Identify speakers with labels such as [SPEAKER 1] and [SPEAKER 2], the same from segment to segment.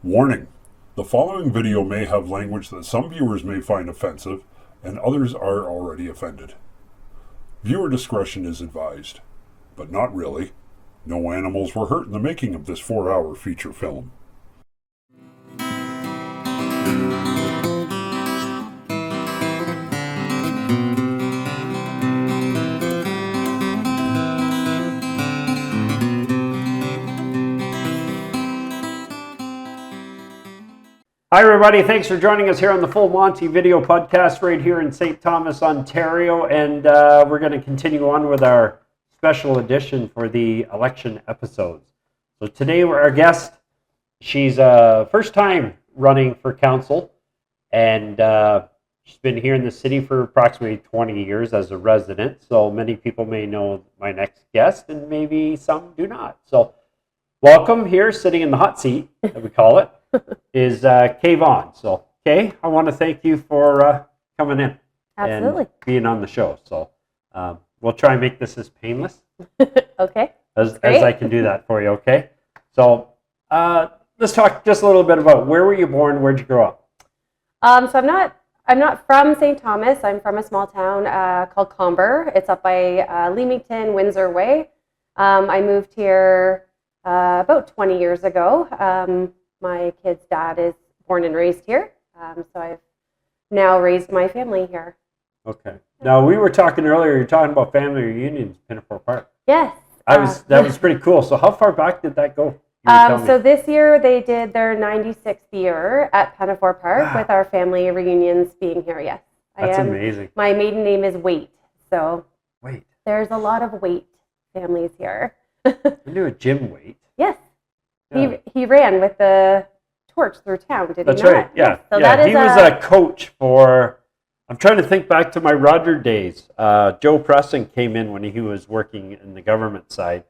[SPEAKER 1] Warning: the following video may have language that some viewers may find offensive, and others are already offended. Viewer discretion is advised, but not really. No animals were hurt in the making of this 4-hour feature film.
[SPEAKER 2] Hi everybody, thanks for joining us here on the Full Monty video podcast right here in St. Thomas, Ontario, and we're going to continue on with our special edition for the election episodes. So today our guest, she's first time running for council, and she's been here in the city for approximately 20 years as a resident, so many people may know my next guest and maybe some do not. So welcome here, sitting in the hot seat, that we call it. Is Vaughn. So, Kay, I want to thank you for coming in.
[SPEAKER 3] Absolutely.
[SPEAKER 2] And being on the show. So, we'll try and make this as painless
[SPEAKER 3] Okay.
[SPEAKER 2] as I can do that for you. Okay. So, let's talk just a little bit about where were you born? Where'd you grow up?
[SPEAKER 3] So I'm not from St. Thomas. I'm from a small town called Comber. It's up by Leamington, Windsor Way. I moved here about 20 years ago. My kid's dad is born and raised here, so I've now raised my family here.
[SPEAKER 2] Okay. Now, we were talking earlier, you're talking about family reunions, Pinafore Park.
[SPEAKER 3] Yes.
[SPEAKER 2] That was pretty cool. So how far back did that go?
[SPEAKER 3] So this year they did their 96th year at Pinafore Park with our family reunions being here, yes.
[SPEAKER 2] That's amazing.
[SPEAKER 3] My maiden name is Waite, so
[SPEAKER 2] Wait.
[SPEAKER 3] there's a lot of Waite families here.
[SPEAKER 2] I knew a Jim Waite.
[SPEAKER 3] Yes.
[SPEAKER 2] Yeah.
[SPEAKER 3] He ran with the torch through town, did he
[SPEAKER 2] That's
[SPEAKER 3] not?
[SPEAKER 2] right, yeah.
[SPEAKER 3] Yes. So
[SPEAKER 2] yeah.
[SPEAKER 3] that is
[SPEAKER 2] He was a coach for, I'm trying to think back to my Roger days. Joe Preston came in when he was working in the government side.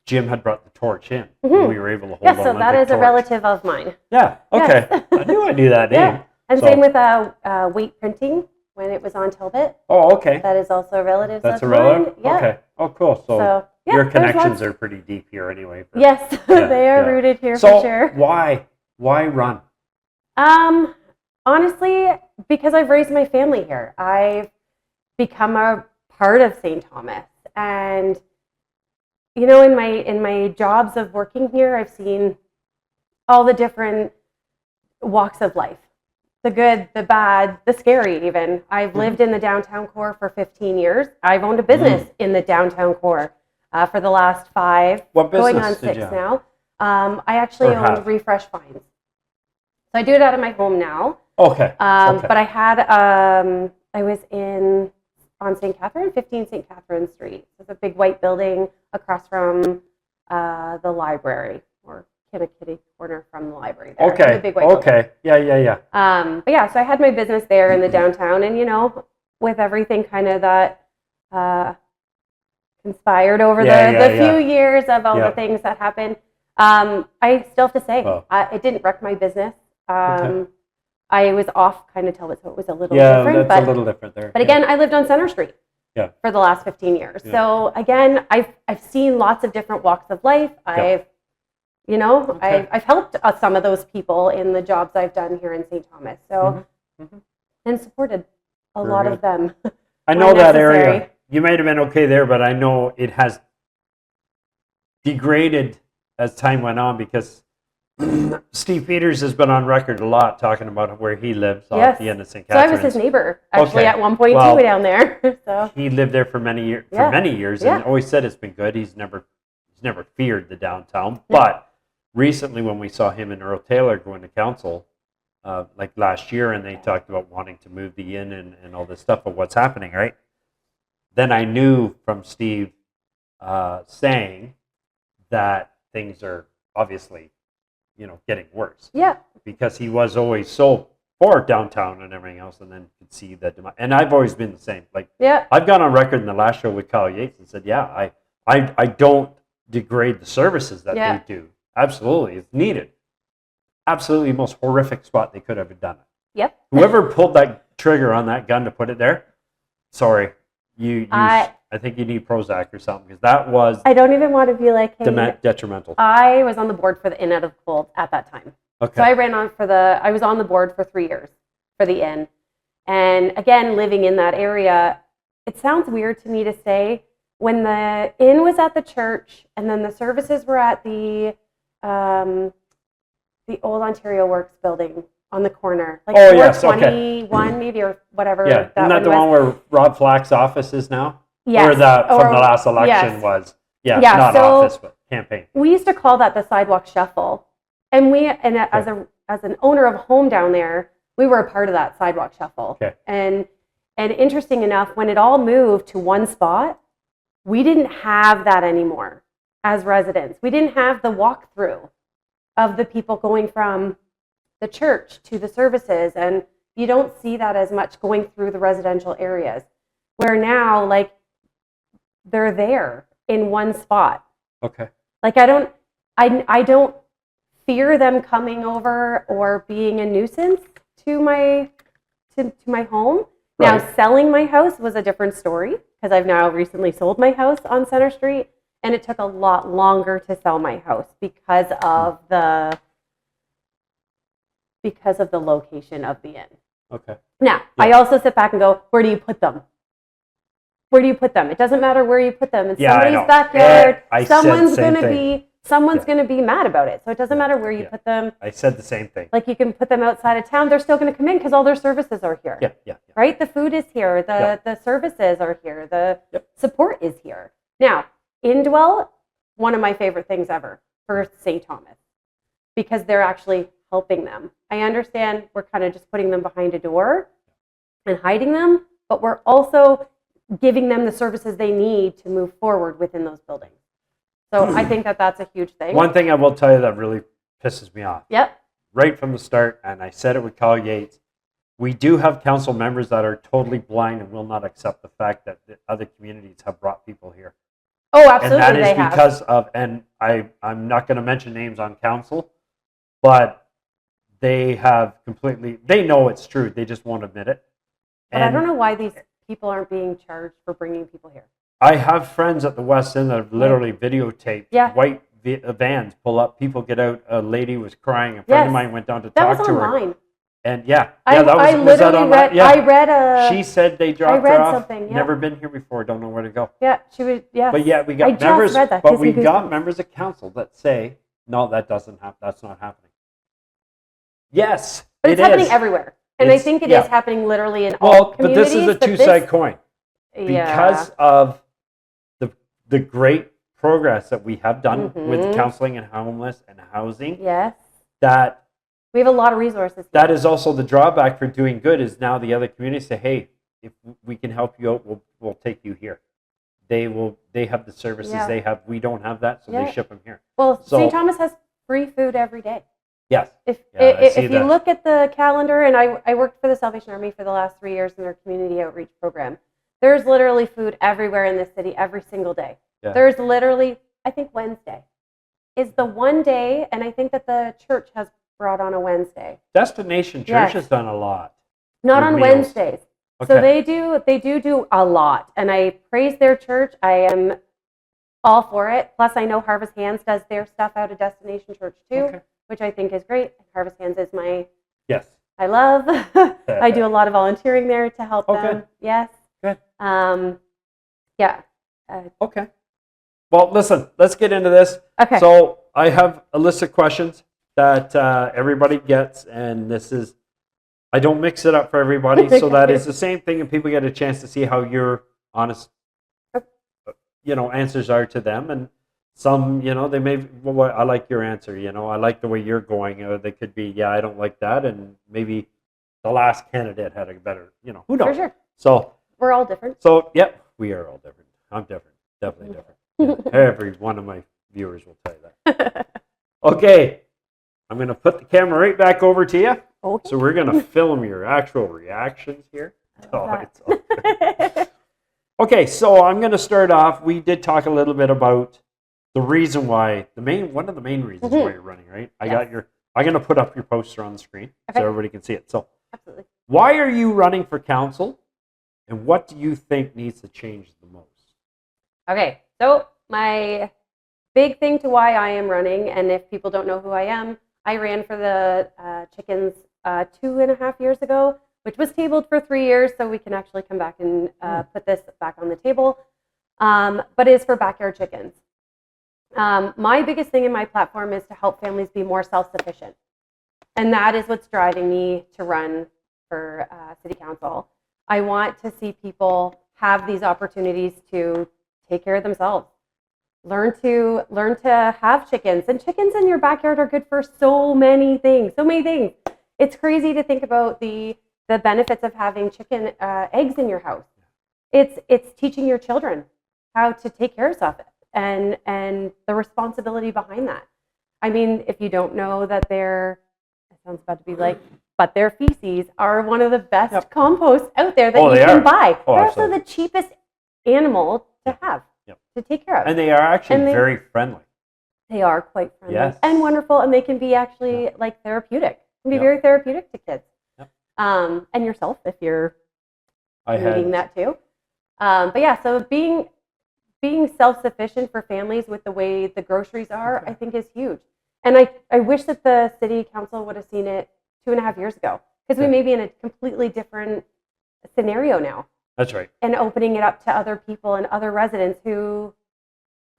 [SPEAKER 2] Jim had brought the torch in.
[SPEAKER 3] Mm-hmm.
[SPEAKER 2] And we were able to hold
[SPEAKER 3] yes,
[SPEAKER 2] the
[SPEAKER 3] so that is
[SPEAKER 2] torch.
[SPEAKER 3] a relative of mine.
[SPEAKER 2] Yeah, okay.
[SPEAKER 3] Yes.
[SPEAKER 2] I knew that name.
[SPEAKER 3] Yeah. And
[SPEAKER 2] So-
[SPEAKER 3] same with Waite Printing when it was on Talbot.
[SPEAKER 2] Oh, okay.
[SPEAKER 3] That is also relatives
[SPEAKER 2] That's a
[SPEAKER 3] of
[SPEAKER 2] relative?
[SPEAKER 3] mine. Yeah.
[SPEAKER 2] Okay. Oh, cool. So,
[SPEAKER 3] So, yeah,
[SPEAKER 2] your
[SPEAKER 3] there's
[SPEAKER 2] connections
[SPEAKER 3] lots-
[SPEAKER 2] are pretty deep here anyway.
[SPEAKER 3] Yes,
[SPEAKER 2] Yeah,
[SPEAKER 3] they are
[SPEAKER 2] yeah.
[SPEAKER 3] rooted here
[SPEAKER 2] So
[SPEAKER 3] for sure.
[SPEAKER 2] why run?
[SPEAKER 3] Honestly, because I've raised my family here. I've become a part of St. Thomas. And you know, in my jobs of working here, I've seen all the different walks of life. The good, the bad, the scary even. I've lived in the downtown core for 15 years. I've owned a business in the downtown core for the last 5,
[SPEAKER 2] What
[SPEAKER 3] going
[SPEAKER 2] business
[SPEAKER 3] on
[SPEAKER 2] did
[SPEAKER 3] 6
[SPEAKER 2] you have?
[SPEAKER 3] now. I actually
[SPEAKER 2] Or
[SPEAKER 3] own
[SPEAKER 2] have?
[SPEAKER 3] Refresh Finds. So I do it out of my home now.
[SPEAKER 2] Okay. Okay.
[SPEAKER 3] But I was on St. Catherine, 15 St. Catherine Street. It's a big white building across from the library, or kitty corner from the library there.
[SPEAKER 2] Okay.
[SPEAKER 3] The big white building.
[SPEAKER 2] Okay. Yeah.
[SPEAKER 3] But yeah, so I had my business there in the downtown, and you know, with everything kind of that conspired over the few years of all the things that happened, I still have to say, it didn't wreck my business.
[SPEAKER 2] Okay.
[SPEAKER 3] I was off kind of till it, so it was a little
[SPEAKER 2] Yeah,
[SPEAKER 3] different.
[SPEAKER 2] that's a little different there.
[SPEAKER 3] But again, I lived on Center Street for the last 15 years.
[SPEAKER 2] Yeah.
[SPEAKER 3] So again, I've seen lots of different walks of life. I've helped some of those people in the jobs I've done here in St. Thomas. So and supported a
[SPEAKER 2] Very
[SPEAKER 3] lot
[SPEAKER 2] good.
[SPEAKER 3] of them.
[SPEAKER 2] I know
[SPEAKER 3] when
[SPEAKER 2] that
[SPEAKER 3] necessary.
[SPEAKER 2] area. You might have been okay there, but I know it has degraded as time went on because Steve Peters has been on record a lot talking about where he lives at the end of St.
[SPEAKER 3] So I
[SPEAKER 2] Catharines.
[SPEAKER 3] was his neighbor actually at one point
[SPEAKER 2] Well,
[SPEAKER 3] too down there. So
[SPEAKER 2] he lived there for many years,
[SPEAKER 3] Yeah.
[SPEAKER 2] and always said it's been good. He's never feared the downtown. But recently, when we saw him and Earl Taylor going to council, like last year, and they talked about wanting to move the inn and all this stuff of what's happening, right? Then I knew from Steve saying that things are obviously, getting worse.
[SPEAKER 3] Yeah.
[SPEAKER 2] Because he was always so for downtown and everything else, and then could see that. And I've always been the same. Like, I've gone on record in the last show with Kyle Yates and said, I don't degrade the services that they do. Absolutely, it's needed. Absolutely, the most horrific spot they could have done it.
[SPEAKER 3] Yep.
[SPEAKER 2] Whoever pulled that trigger on that gun to put it there, sorry, I I think you need Prozac or something because that was
[SPEAKER 3] I don't even want to be like, hey,
[SPEAKER 2] detrimental.
[SPEAKER 3] I was on the board for the Inn Out of Cold at that time.
[SPEAKER 2] Okay.
[SPEAKER 3] So I was on the board for 3 years for the Inn. And again, living in that area, it sounds weird to me to say, when the Inn was at the church and then the services were at the old Ontario Works building on the corner, like 421 maybe, or whatever.
[SPEAKER 2] Yeah, isn't that the one where Rob Flack's office is now?
[SPEAKER 3] Yes.
[SPEAKER 2] Or from the last election was. Yeah, not office, but campaign.
[SPEAKER 3] We used to call that the sidewalk shuffle. And as an owner of a home down there, we were a part of that sidewalk shuffle.
[SPEAKER 2] Okay.
[SPEAKER 3] And interesting enough, when it all moved to one spot, we didn't have that anymore as residents. We didn't have the walkthrough of the people going from the church to the services, and you don't see that as much going through the residential areas, where now, like, they're there in one spot.
[SPEAKER 2] Okay.
[SPEAKER 3] Like, I don't fear them coming over or being a nuisance to my home.
[SPEAKER 2] Right.
[SPEAKER 3] Now, selling my house was a different story, because I've now recently sold my house on Center Street, and it took a lot longer to sell my house because of the location of the inn.
[SPEAKER 2] Okay.
[SPEAKER 3] Now, I also sit back and go, where do you put them? Where do you put them? It doesn't matter where you put them. In somebody's backyard, someone's going to be mad about it. So it doesn't matter where you put them.
[SPEAKER 2] I said the same thing.
[SPEAKER 3] Like, you can put them outside of town. They're still going to come in because all their services are here.
[SPEAKER 2] Yeah.
[SPEAKER 3] Right? The food is here. The services are here. The support is here. Now, Indwell, one of my favorite things ever for St. Thomas, because they're actually helping them. I understand we're kind of just putting them behind a door and hiding them, but we're also giving them the services they need to move forward within those buildings. So I think that that's a huge thing.
[SPEAKER 2] One thing I will tell you that really pisses me off.
[SPEAKER 3] Yep.
[SPEAKER 2] Right from the start, and I said it with Kyle Yates, we do have council members that are totally blind and will not accept the fact that the other communities have brought people here.
[SPEAKER 3] Oh, absolutely,
[SPEAKER 2] and that is
[SPEAKER 3] they have.
[SPEAKER 2] because of, and I'm not going to mention names on council, but they have completely, they know it's true, they just won't admit it.
[SPEAKER 3] But I don't know why these people aren't being charged for bringing people here.
[SPEAKER 2] I have friends at the West End that have literally videotaped white vans pull up, people get out, a lady was crying, a friend of mine went down to talk to her. That was online. And I read she said they dropped her off, never been here before, don't know where to go. Yeah, she would, But yeah, we got members of council that say, no, that's not happening. Yes,
[SPEAKER 3] but it's happening everywhere. And I think it is happening literally in all communities.
[SPEAKER 2] But this is a two-sided coin. Because of the great progress that we have done with counseling and homeless and housing.
[SPEAKER 3] Yes.
[SPEAKER 2] That
[SPEAKER 3] we have a lot of resources.
[SPEAKER 2] That is also the drawback for doing good, is now the other communities say, hey, if we can help you out, we'll take you here. They have the services they have. We don't have that, so they ship them here.
[SPEAKER 3] Well, St. Thomas has free food every day.
[SPEAKER 2] Yes.
[SPEAKER 3] If you look at the calendar, and I worked for the Salvation Army for the last 3 years in their community outreach program, there's literally food everywhere in the city every single day. Yeah. There's literally, I think Wednesday is the one day, and I think that the church has brought on a Wednesday.
[SPEAKER 2] Destination Church has done a lot.
[SPEAKER 3] Not on Wednesdays. Okay. So they do a lot, and I praise their church. I am all for it. Plus, I know Harvest Hands does their stuff out of Destination Church too, which I think is great. Harvest Hands is my I love. I do a lot of volunteering there to help them. Yes.
[SPEAKER 2] Good.
[SPEAKER 3] Okay.
[SPEAKER 2] Well, listen, let's get into this.
[SPEAKER 3] Okay.
[SPEAKER 2] So I have a list of questions that everybody gets, and this is, I don't mix it up for everybody, so that is the same thing, and people get a chance to see how your honest, answers are to them. And some, they may, well, I like your answer, I like the way you're going, or they could be, I don't like that, and maybe the last candidate had a better, who knows? For sure. So
[SPEAKER 3] we're all different.
[SPEAKER 2] So, we are all different. I'm different, definitely different. Every one of my viewers will tell you that. Okay, I'm going to put the camera right back over to you. Okay. So we're going to film your actual reactions here. Okay, so I'm going to start off. We did talk a little bit about the reason why, one of the main reasons why you're running, right? I'm going to put up your poster on the screen so everybody can see it. So, why are you running for council, and what do you think needs to change the most?
[SPEAKER 3] Okay, so my big thing to why I am running, and if people don't know who I am, I ran for the chickens 2.5 years ago, which was tabled for 3 years, so we can actually come back and put this back on the table. But it's for backyard chickens. My biggest thing in my platform is to help families be more self-sufficient. And that is what's driving me to run for city council. I want to see people have these opportunities to take care of themselves. Learn to have chickens. And chickens in your backyard are good for so many things. It's crazy to think about the benefits of having chicken eggs in your house. It's teaching your children how to take care of it and the responsibility behind that. I mean, if you don't know that it sounds bad to be like, but their feces are one of the best composts out there that you can buy. They're also the cheapest animal to have, to take care of.
[SPEAKER 2] And they are actually very friendly.
[SPEAKER 3] They are quite friendly and wonderful, and they can be actually like therapeutic. Can be very therapeutic to kids. And yourself if you're needing that too. But yeah, so being self-sufficient for families with the way the groceries are, I think is huge. And I wish that the city council would have seen it 2.5 years ago, because we may be in a completely different scenario now.
[SPEAKER 2] That's right.
[SPEAKER 3] And opening it up to other people and other residents who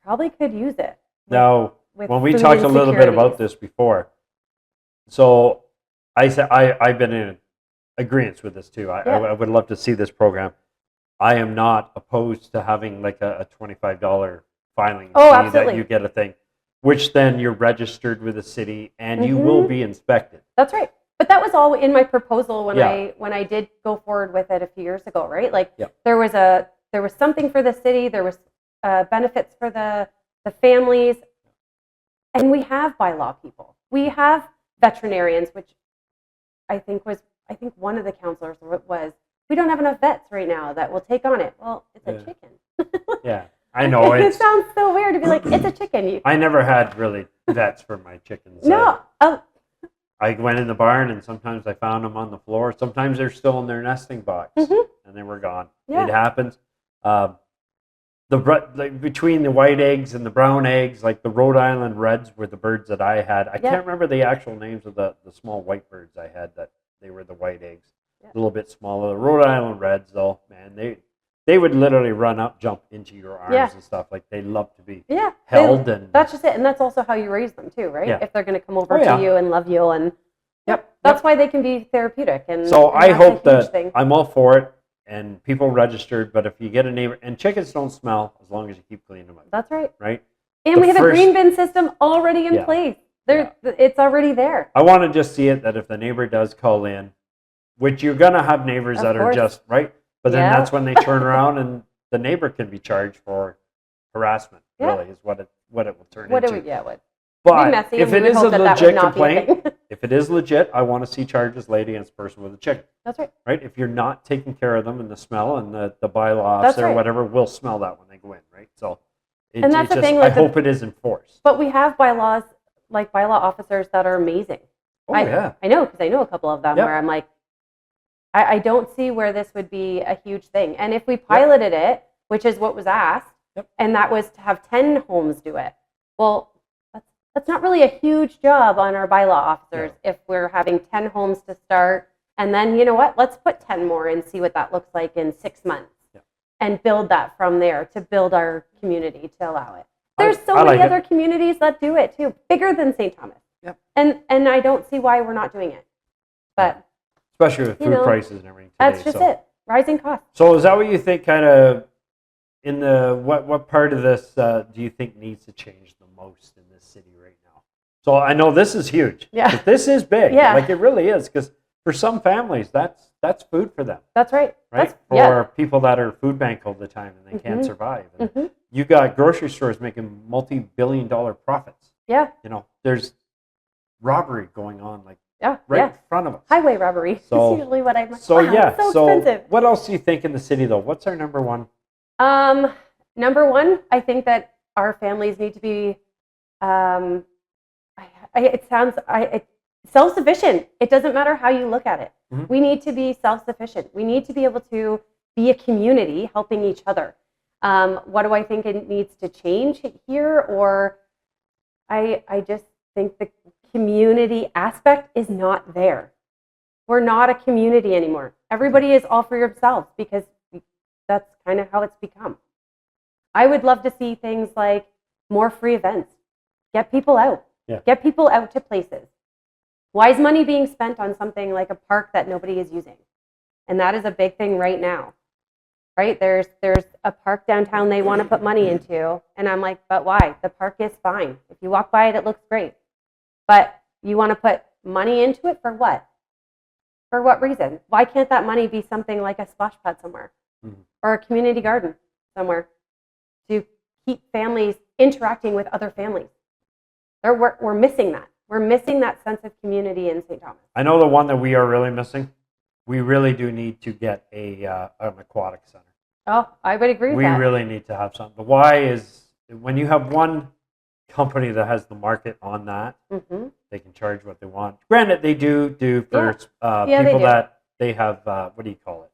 [SPEAKER 3] probably could use it.
[SPEAKER 2] Now, when we talked a little bit about this before, so I said I've been in agreement with this too. I would love to see this program. I am not opposed to having like a $25 filing fee that you get a thing, which then you're registered with the city and you will be inspected.
[SPEAKER 3] That's right. But that was all in my proposal when I did go forward with it a few years ago, right? Like there was something for the city, there was benefits for the families, and we have bylaw people. We have veterinarians, which I think one of the councilors was, we don't have enough vets right now that will take on it. Well, it's a chicken.
[SPEAKER 2] I know.
[SPEAKER 3] It sounds so weird to be like, it's a chicken.
[SPEAKER 2] I never had really vets for my chickens.
[SPEAKER 3] No.
[SPEAKER 2] I went in the barn and sometimes I found them on the floor. Sometimes they're still in their nesting box and they were gone. It happens. Between the white eggs and the brown eggs, like the Rhode Island Reds were the birds that I had. I can't remember the actual names of the small white birds I had that they were the white eggs. A little bit smaller. The Rhode Island Reds, though, man, they would literally run up, jump into your arms and stuff. Like they love to be held. And
[SPEAKER 3] that's just it. And that's also how you raise them too, right? If they're going to come over to you and love you, and that's why they can be therapeutic. And
[SPEAKER 2] so I hope that I'm all for it, and people registered. But if you get a neighbor, and chickens don't smell as long as you keep cleaning them up.
[SPEAKER 3] That's right.
[SPEAKER 2] Right.
[SPEAKER 3] And we have a green bin system already in place. It's already there.
[SPEAKER 2] I want to just see it that if the neighbor does call in, which you're going to have neighbors that are just right. But then that's when they turn around and the neighbor can be charged for harassment, really, is what it will turn into. But if it is a legit complaint, if it is legit, I want to see charges laid against the person with a chicken.
[SPEAKER 3] That's right.
[SPEAKER 2] Right? If you're not taking care of them and the smell and the bylaw officer or whatever will smell that when they go in, right? So
[SPEAKER 3] that's the thing.
[SPEAKER 2] I hope it is enforced.
[SPEAKER 3] But we have bylaw officers that are amazing. I know, because I know a couple of them where I'm like, I don't see where this would be a huge thing. And if we piloted it, which is what was asked, and that was to have 10 homes do it, well, that's not really a huge job on our bylaw officers if we're having 10 homes to start. And then, you know what, let's put 10 more and see what that looks like in 6 months and build that from there to build our community to allow it. There's so many other communities that do it too, bigger than St. Thomas. And I don't see why we're not doing it. But
[SPEAKER 2] especially with food prices and everything today.
[SPEAKER 3] That's just it. Rising costs.
[SPEAKER 2] So is that what you think kind of in the, what part of this do you think needs to change the most in this city right now? So I know this is huge.
[SPEAKER 3] Yeah.
[SPEAKER 2] This is big. Like it really is, because for some families, that's food for them.
[SPEAKER 3] That's right.
[SPEAKER 2] For people that are food bank all the time and they can't survive. And you got grocery stores making multi-billion-dollar profits.
[SPEAKER 3] Yeah.
[SPEAKER 2] You know, there's robbery going on like in front of us.
[SPEAKER 3] Highway robbery.
[SPEAKER 2] So,
[SPEAKER 3] that's usually what I'm like,
[SPEAKER 2] so
[SPEAKER 3] so expensive.
[SPEAKER 2] What else do you think in the city though? What's our number one?
[SPEAKER 3] Number one, I think that our families need to be self-sufficient. It doesn't matter how you look at it. We need to be self-sufficient. We need to be able to be a community helping each other. What do I think it needs to change here? Or I just think the community aspect is not there. We're not a community anymore. Everybody is all for yourselves because that's kind of how it's become. I would love to see things like more free events. Get people out.
[SPEAKER 2] Yeah.
[SPEAKER 3] Get people out to places. Why is money being spent on something like a park that nobody is using? And that is a big thing right now. Right? There's a park downtown they want to put money into. And I'm like, but why? The park is fine. If you walk by it, it looks great. But you want to put money into it for what? For what reason? Why can't that money be something like a splash pad somewhere or a community garden somewhere to keep families interacting with other families? We're missing that. We're missing that sense of community in St. Thomas.
[SPEAKER 2] I know the one that we are really missing. We really do need to get an aquatic center.
[SPEAKER 3] Oh, I would agree with that.
[SPEAKER 2] We really need to have something. The why is when you have one company that has the market on that, they can charge what they want. Granted, they do for people that they have, what do you call it?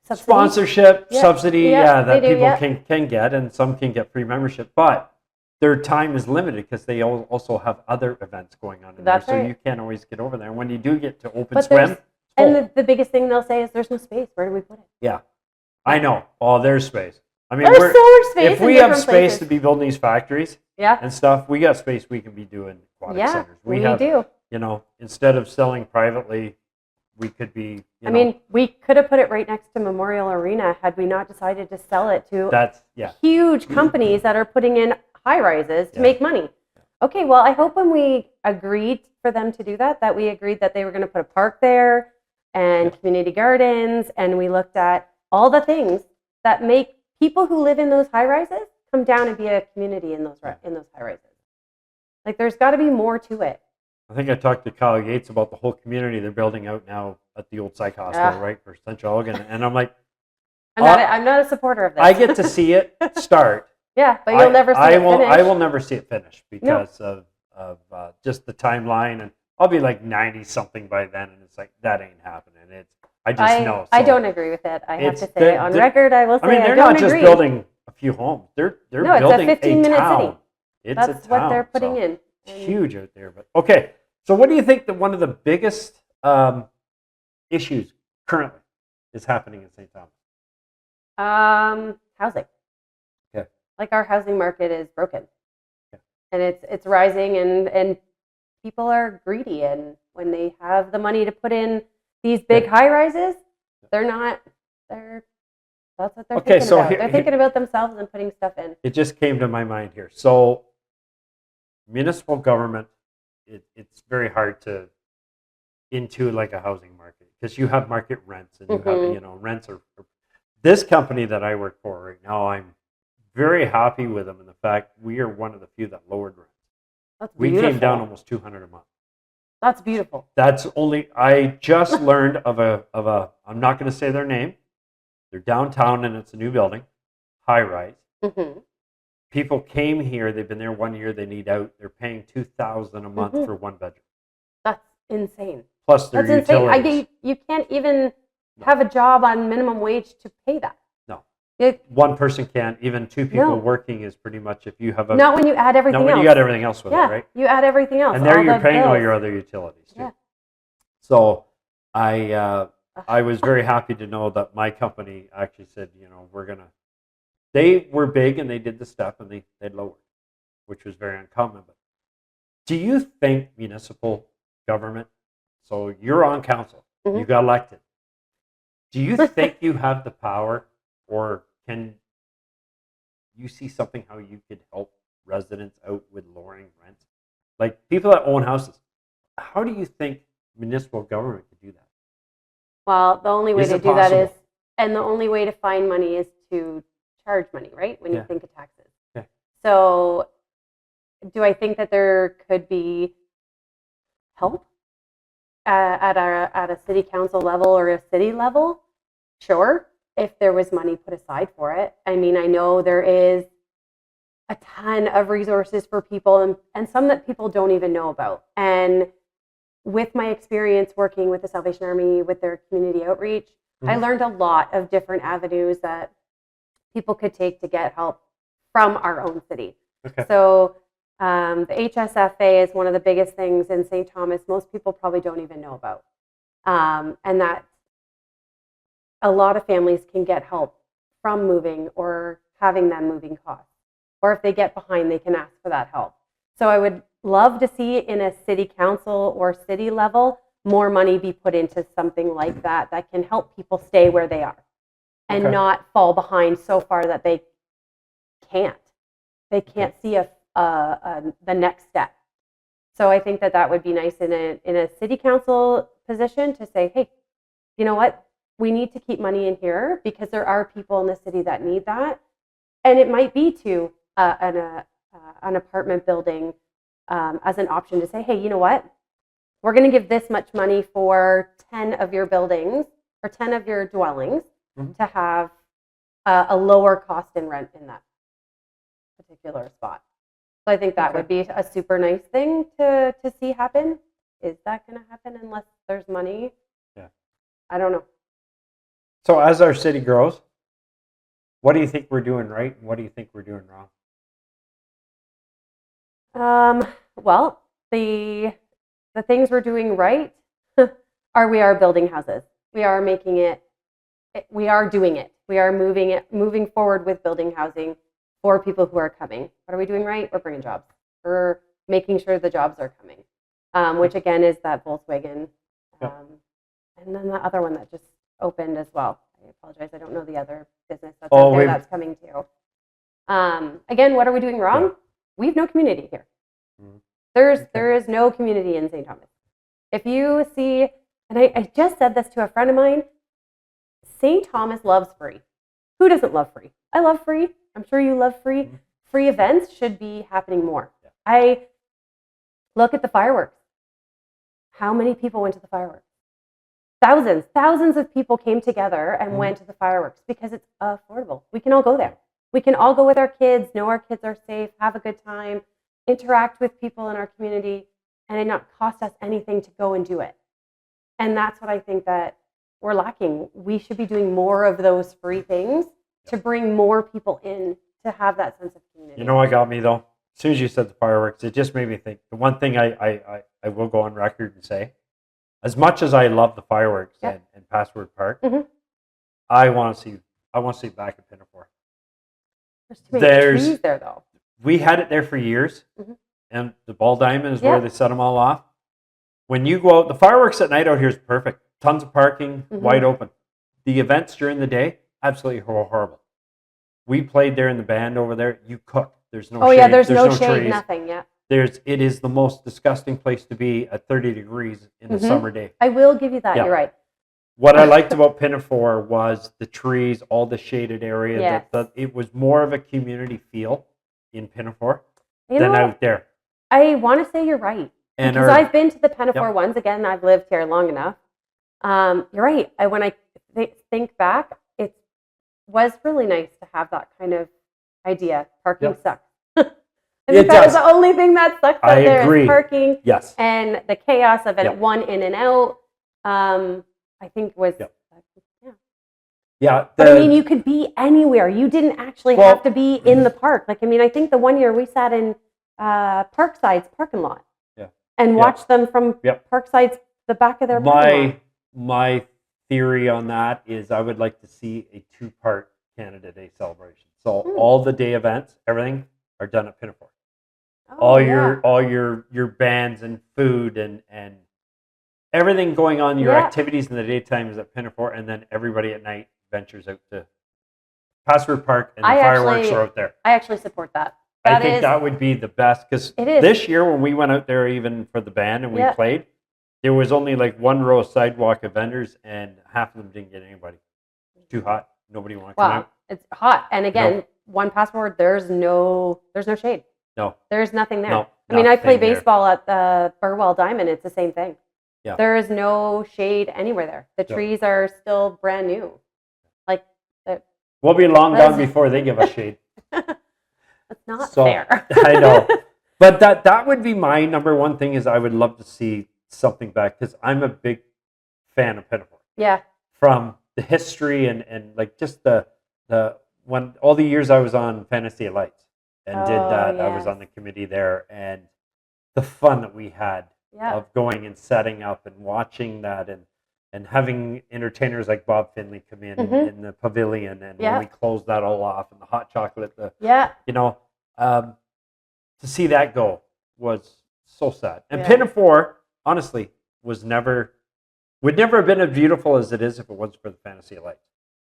[SPEAKER 3] Subsidy?
[SPEAKER 2] Sponsorship, subsidy, that
[SPEAKER 3] do,
[SPEAKER 2] people can get, and some can get free membership. But their time is limited because they also have other events going on in there, so you can't always get over there. And when you do get to open swim,
[SPEAKER 3] and the biggest thing they'll say is there's no space. Where do we put it?
[SPEAKER 2] Yeah, I know. Oh, there's space. I mean,
[SPEAKER 3] there's so much space.
[SPEAKER 2] If we have space to be building these factories, and stuff, we got space. We can be doing aquatic centers. We do. You know, instead of selling privately, we could be. I mean,
[SPEAKER 3] we could have put it right next to Memorial Arena had we not decided to sell it to huge companies that are putting in high rises to make money. Okay, well, I hope when we agreed for them to do that, that we agreed that they were going to put a park there and community gardens, and we looked at all the things that make people who live in those high rises come down and be a community in those high rises. Like, there's got to be more to it.
[SPEAKER 2] I think I talked to Kyle Yates about the whole community they're building out now at the old psych hospital, right, for Central Oregon, and I'm like,
[SPEAKER 3] I'm not a supporter of this.
[SPEAKER 2] I get to see it start.
[SPEAKER 3] Yeah, but you'll never see it finish.
[SPEAKER 2] I will never see it finish because of just the timeline, and I'll be like 90-something by then, and it's like, that ain't happening. I just know. So
[SPEAKER 3] I don't agree with it. I have to say, on record, I will say I don't agree.
[SPEAKER 2] They're not just building a few homes. They're building
[SPEAKER 3] it's a 15-minute
[SPEAKER 2] town.
[SPEAKER 3] city. That's what they're putting in.
[SPEAKER 2] It's huge out there. But okay, so what do you think that one of the biggest issues currently is happening in St. Thomas?
[SPEAKER 3] Housing.
[SPEAKER 2] Okay.
[SPEAKER 3] Like, our housing market is broken, and it's rising, and people are greedy, and when they have the money to put in these big high rises, that's what they're thinking about. They're thinking about themselves and putting stuff in.
[SPEAKER 2] It just came to my mind here. So municipal government, it's very hard to into like a housing market because you have market rents, and you have rents are. This company that I work for right now, I'm very happy with them in the fact we are one of the few that lowered rents.
[SPEAKER 3] That's beautiful.
[SPEAKER 2] We came down almost $200 a month.
[SPEAKER 3] That's beautiful.
[SPEAKER 2] I just learned of a I'm not going to say their name. They're downtown, and it's a new building, high rise. People came here. They've been there 1 year. They need out. They're paying $2,000 a month for one bedroom.
[SPEAKER 3] That's insane.
[SPEAKER 2] Plus their utilities.
[SPEAKER 3] You can't even have a job on minimum wage to pay that.
[SPEAKER 2] No. One person can't. Even two people working is pretty much if you have
[SPEAKER 3] not when you add everything else.
[SPEAKER 2] When you got everything else with it, right?
[SPEAKER 3] You add everything else.
[SPEAKER 2] And there you're paying all your other utilities too. Yeah. So I was very happy to know that my company actually said, they were big and they did the stuff and they lowered, which was very uncommon. But do you think municipal government, so you're on council, you got elected, do you think you have the power, or can you see something how you could help residents out with lowering rents? Like people that own houses, how do you think municipal government could do that?
[SPEAKER 3] Well, the only way to do that is, and the only way to find money is to charge money, right? When you think of taxes.
[SPEAKER 2] Okay.
[SPEAKER 3] So do I think that there could be help at a city council level or a city level? Sure, if there was money put aside for it. I mean, I know there is a ton of resources for people, and some that people don't even know about. And with my experience working with the Salvation Army, with their community outreach, I learned a lot of different avenues that people could take to get help from our own city.
[SPEAKER 2] Okay.
[SPEAKER 3] So the HSFA is one of the biggest things in St. Thomas. Most people probably don't even know about. And that a lot of families can get help from moving or having them moving costs. Or if they get behind, they can ask for that help. So I would love to see in a city council or city level more money be put into something like that that can help people stay where they are and not fall behind so far that they can't see the next step. So I think that would be nice in a city council position to say, hey, you know what, we need to keep money in here because there are people in the city that need that, and it might be to an apartment building as an option to say, hey, you know what, we're going to give this much money for 10 of your buildings or 10 of your dwellings to have a lower cost in rent in that particular spot. So I think that would be a super nice thing to see happen. Is that going to happen unless there's money?
[SPEAKER 2] Yeah.
[SPEAKER 3] I don't know.
[SPEAKER 2] So as our city grows, what do you think we're doing right and what do you think we're doing wrong?
[SPEAKER 3] Well, the things we're doing right are we are building houses. We are making it. We are doing it. We are moving forward with building housing for people who are coming. What are we doing right? We're bringing jobs. We're making sure the jobs are coming, which again is that Volkswagen. And then the other one that just opened as well. I apologize. I don't know the other business that's out there that's coming too. Again, what are we doing wrong?
[SPEAKER 2] Yeah.
[SPEAKER 3] We have no community here. There is no community in St. Thomas. If you see, and I just said this to a friend of mine, St. Thomas loves free. Who doesn't love free? I love free. I'm sure you love free. Free events should be happening more. Yeah. I look at the fireworks. How many people went to the fireworks? Thousands of people came together and went to the fireworks because it's affordable. We can all go there. We can all go with our kids, know our kids are safe, have a good time, interact with people in our community, and it not cost us anything to go and do it. And that's what I think that we're lacking. We should be doing more of those free things to bring more people in to have that sense of community.
[SPEAKER 2] You know what got me though? As soon as you said the fireworks, it just made me think. The one thing I will go on record and say, as much as I love the fireworks and Password Park, I want to see back at Pinafore.
[SPEAKER 3] There's too many trees there though.
[SPEAKER 2] We had it there for years, and the Ball Diamond is where they set them all off. When you go out, the fireworks at night out here is perfect. Tons of parking, wide open. The events during the day, absolutely horrible. We played there in the band over there. You cook. There's no shade.
[SPEAKER 3] There's no shade,
[SPEAKER 2] trees.
[SPEAKER 3] nothing,
[SPEAKER 2] It is the most disgusting place to be at 30 degrees in the summer day.
[SPEAKER 3] I will give you that. Yeah. You're right.
[SPEAKER 2] What I liked about Pinafore was the trees, all the shaded area.
[SPEAKER 3] Yes.
[SPEAKER 2] It was more of a community feel in Pinafore than out there.
[SPEAKER 3] I want to say you're right. Because I've been to the Pinafore ones. Again, I've lived here long enough. You're right. When I think back, it was really nice to have that kind of idea. Parking sucks. I think that was the only thing that sucks out there is parking.
[SPEAKER 2] Yes.
[SPEAKER 3] And the chaos of it, one in and out, I think was...
[SPEAKER 2] Yeah.
[SPEAKER 3] But I mean, you could be anywhere. You didn't actually have to be in the park. Like, I mean, I think the one year we sat in Parkside's parking lot and watched them from Parkside's, the back of their parking lot.
[SPEAKER 2] My theory on that is I would like to see a 2-part Canada Day celebration. So all the day events, everything are done at Pinafore. All your bands and food and everything going on, your activities in the daytime is at Pinafore, and then everybody at night ventures out to Password Park, and the fireworks are out there.
[SPEAKER 3] I actually support that.
[SPEAKER 2] I think that would be the best, because this year when we went out there even for the band and we played, there was only like one row of sidewalk of vendors, and half of them didn't get anybody. It's too hot. Nobody wanted to come out.
[SPEAKER 3] It's hot. And again, one Password, there's no shade.
[SPEAKER 2] No.
[SPEAKER 3] There's nothing there.
[SPEAKER 2] No,
[SPEAKER 3] I mean, I play baseball at the Burwell Diamond. It's the same thing. Yeah. There is no shade anywhere there. The trees are still brand new. Like,
[SPEAKER 2] we'll be long gone before they give us shade.
[SPEAKER 3] That's not fair.
[SPEAKER 2] I know. But that would be my number one thing, is I would love to see something back, because I'm a big fan of Pinafore.
[SPEAKER 3] Yeah.
[SPEAKER 2] From the history and like just the when all the years I was on Fantasy Lights and did
[SPEAKER 3] Oh,
[SPEAKER 2] that, I was
[SPEAKER 3] yes.
[SPEAKER 2] on the committee there, and the fun that we had
[SPEAKER 3] Yeah.
[SPEAKER 2] of going and setting up and watching that and having entertainers like Bob Finley come in the pavilion, and when
[SPEAKER 3] Yeah.
[SPEAKER 2] we closed that all off, and the hot chocolate,
[SPEAKER 3] Yeah.
[SPEAKER 2] you know, to see that go was so sad. And
[SPEAKER 3] Yeah.
[SPEAKER 2] Pinafore, honestly, would never have been as beautiful as it is if it wasn't for the Fantasy Lights.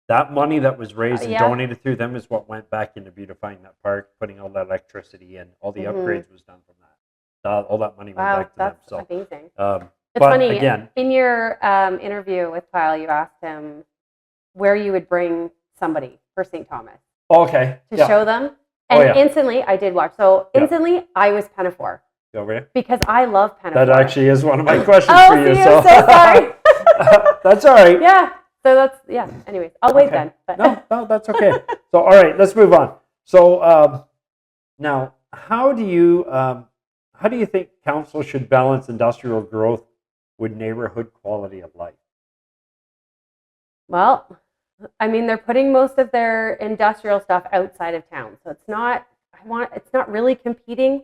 [SPEAKER 2] That money that was raised and
[SPEAKER 3] Yeah.
[SPEAKER 2] donated through them is what went back into beautifying that park, putting all that electricity in. All the upgrades was done from that. All that money went
[SPEAKER 3] Wow,
[SPEAKER 2] back to them.
[SPEAKER 3] that's
[SPEAKER 2] So,
[SPEAKER 3] amazing. It's
[SPEAKER 2] but
[SPEAKER 3] funny.
[SPEAKER 2] again,
[SPEAKER 3] In your interview with Kyle, you asked him where you would bring somebody for St. Thomas
[SPEAKER 2] okay,
[SPEAKER 3] to show them,
[SPEAKER 2] Oh,
[SPEAKER 3] and
[SPEAKER 2] yeah.
[SPEAKER 3] instantly I did watch. So
[SPEAKER 2] Yeah.
[SPEAKER 3] instantly I was Pinafore
[SPEAKER 2] over here.
[SPEAKER 3] because I love Pinafore.
[SPEAKER 2] That actually is one of my questions
[SPEAKER 3] Oh,
[SPEAKER 2] for you.
[SPEAKER 3] see, I'm so sorry.
[SPEAKER 2] That's all right.
[SPEAKER 3] Yeah. So that's Anyways, I'll wait
[SPEAKER 2] Okay.
[SPEAKER 3] then. But
[SPEAKER 2] No, that's okay. So, all right, let's move on. So, now, how do you think council should balance industrial growth with neighborhood quality of life?
[SPEAKER 3] Well, I mean, they're putting most of their industrial stuff outside of town, so it's not really competing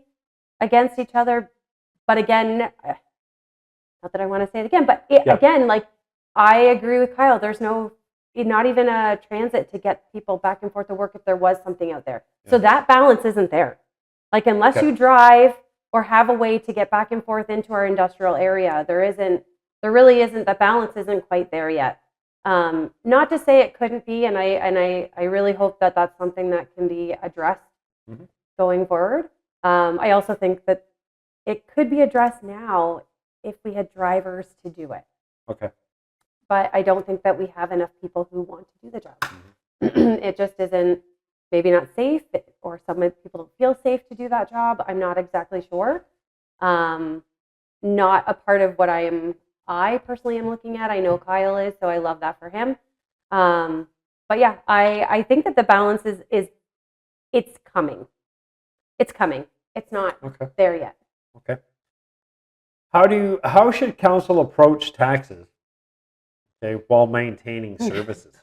[SPEAKER 3] against each other. But again, not that I want to say it again, but again, like I agree with Kyle. There's not even a transit to get people back and forth to work if there was something out there. Yeah. So that balance isn't there. Like unless you drive or have a way to get back and forth into our industrial area, there really isn't. The balance isn't quite there yet. Not to say it couldn't be, and I really hope that that's something that can be addressed going forward. I also think that it could be addressed now if we had drivers to do it.
[SPEAKER 2] Okay.
[SPEAKER 3] But I don't think that we have enough people who want to do the job. It just isn't, maybe not safe, or some people don't feel safe to do that job. I'm not exactly sure. Not a part of what I personally am looking at. I know Kyle is, so I love that for him. But yeah, I think that the balance is it's coming. It's coming. It's not there yet.
[SPEAKER 2] Okay. How should council approach taxes, while maintaining services?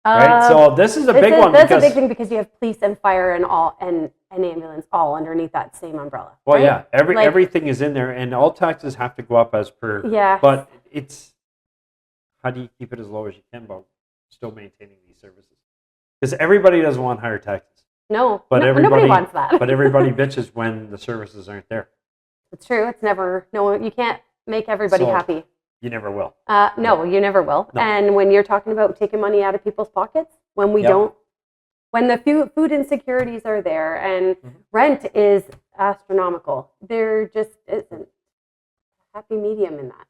[SPEAKER 2] Right. So this is a big one.
[SPEAKER 3] That's a big thing because you have police and fire and ambulance all underneath that same umbrella.
[SPEAKER 2] Well,
[SPEAKER 3] right?
[SPEAKER 2] yeah, everything is in there, and all taxes have to go up as per.
[SPEAKER 3] Yeah.
[SPEAKER 2] But it's how do you keep it as low as you can, but still maintaining these services? Because everybody doesn't want higher taxes.
[SPEAKER 3] No,
[SPEAKER 2] but
[SPEAKER 3] nobody wants that.
[SPEAKER 2] But everybody bitches when the services aren't there.
[SPEAKER 3] It's true. It's never you can't make everybody happy.
[SPEAKER 2] You never will.
[SPEAKER 3] No, you never will.
[SPEAKER 2] No.
[SPEAKER 3] And when you're talking about taking money out of people's pockets, when we don't, when the food insecurities are there and rent is astronomical, there just isn't a happy medium in that.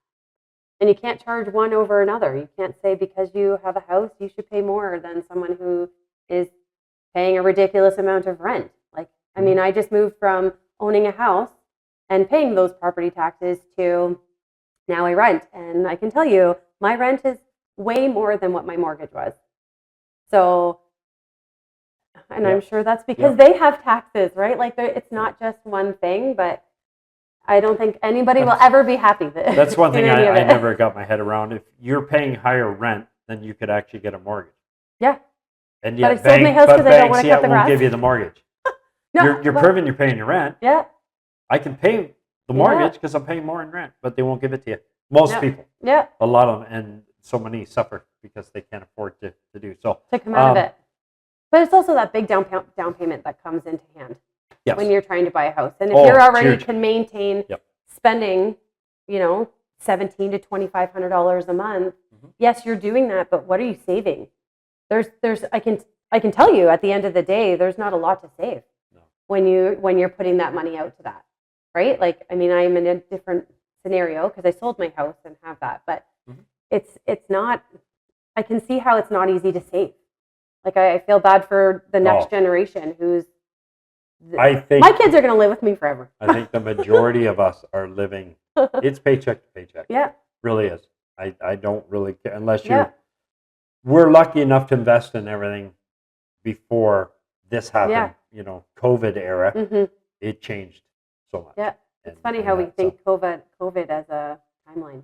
[SPEAKER 3] And you can't charge one over another. You can't say because you have a house, you should pay more than someone who is paying a ridiculous amount of rent. Like, I mean, I just moved from owning a house and paying those property taxes to now I rent, and I can tell you my rent is way more than what my mortgage was. So, and I'm sure that's because they have taxes, right? Like it's not just one thing, but I don't think anybody will ever be happy.
[SPEAKER 2] That's one thing I never got my head around. If you're paying higher rent, then you could actually get a mortgage.
[SPEAKER 3] Yeah.
[SPEAKER 2] And
[SPEAKER 3] yet, but I sold my house because I don't want to cut the grass.
[SPEAKER 2] Won't give you the mortgage.
[SPEAKER 3] No,
[SPEAKER 2] you're proving you're paying your rent.
[SPEAKER 3] Yeah.
[SPEAKER 2] I can pay the mortgage because I'm paying more in rent, but they won't give it to you. Most people.
[SPEAKER 3] Yeah.
[SPEAKER 2] A lot of them, and so many suffer because they can't afford to do so.
[SPEAKER 3] To come out of it. But it's also that big down payment that comes into hand when you're trying to buy a house. And if you're already can maintain spending, $1,700 to $2,500 a month, yes, you're doing that, but what are you saving? I can tell you at the end of the day, there's not a lot to save when you're putting that money out to that. Right? Like, I mean, I'm in a different scenario because I sold my house and have that, but it's not, I can see how it's not easy to save. Like, I feel bad for the next generation my kids are going to live with me forever.
[SPEAKER 2] I think the majority of us are living, it's paycheck to paycheck.
[SPEAKER 3] Yeah.
[SPEAKER 2] Really is. I don't really care unless we're lucky enough to invest in everything before this happened, COVID era, it changed so much.
[SPEAKER 3] Yeah, it's funny how we think COVID as a timeline.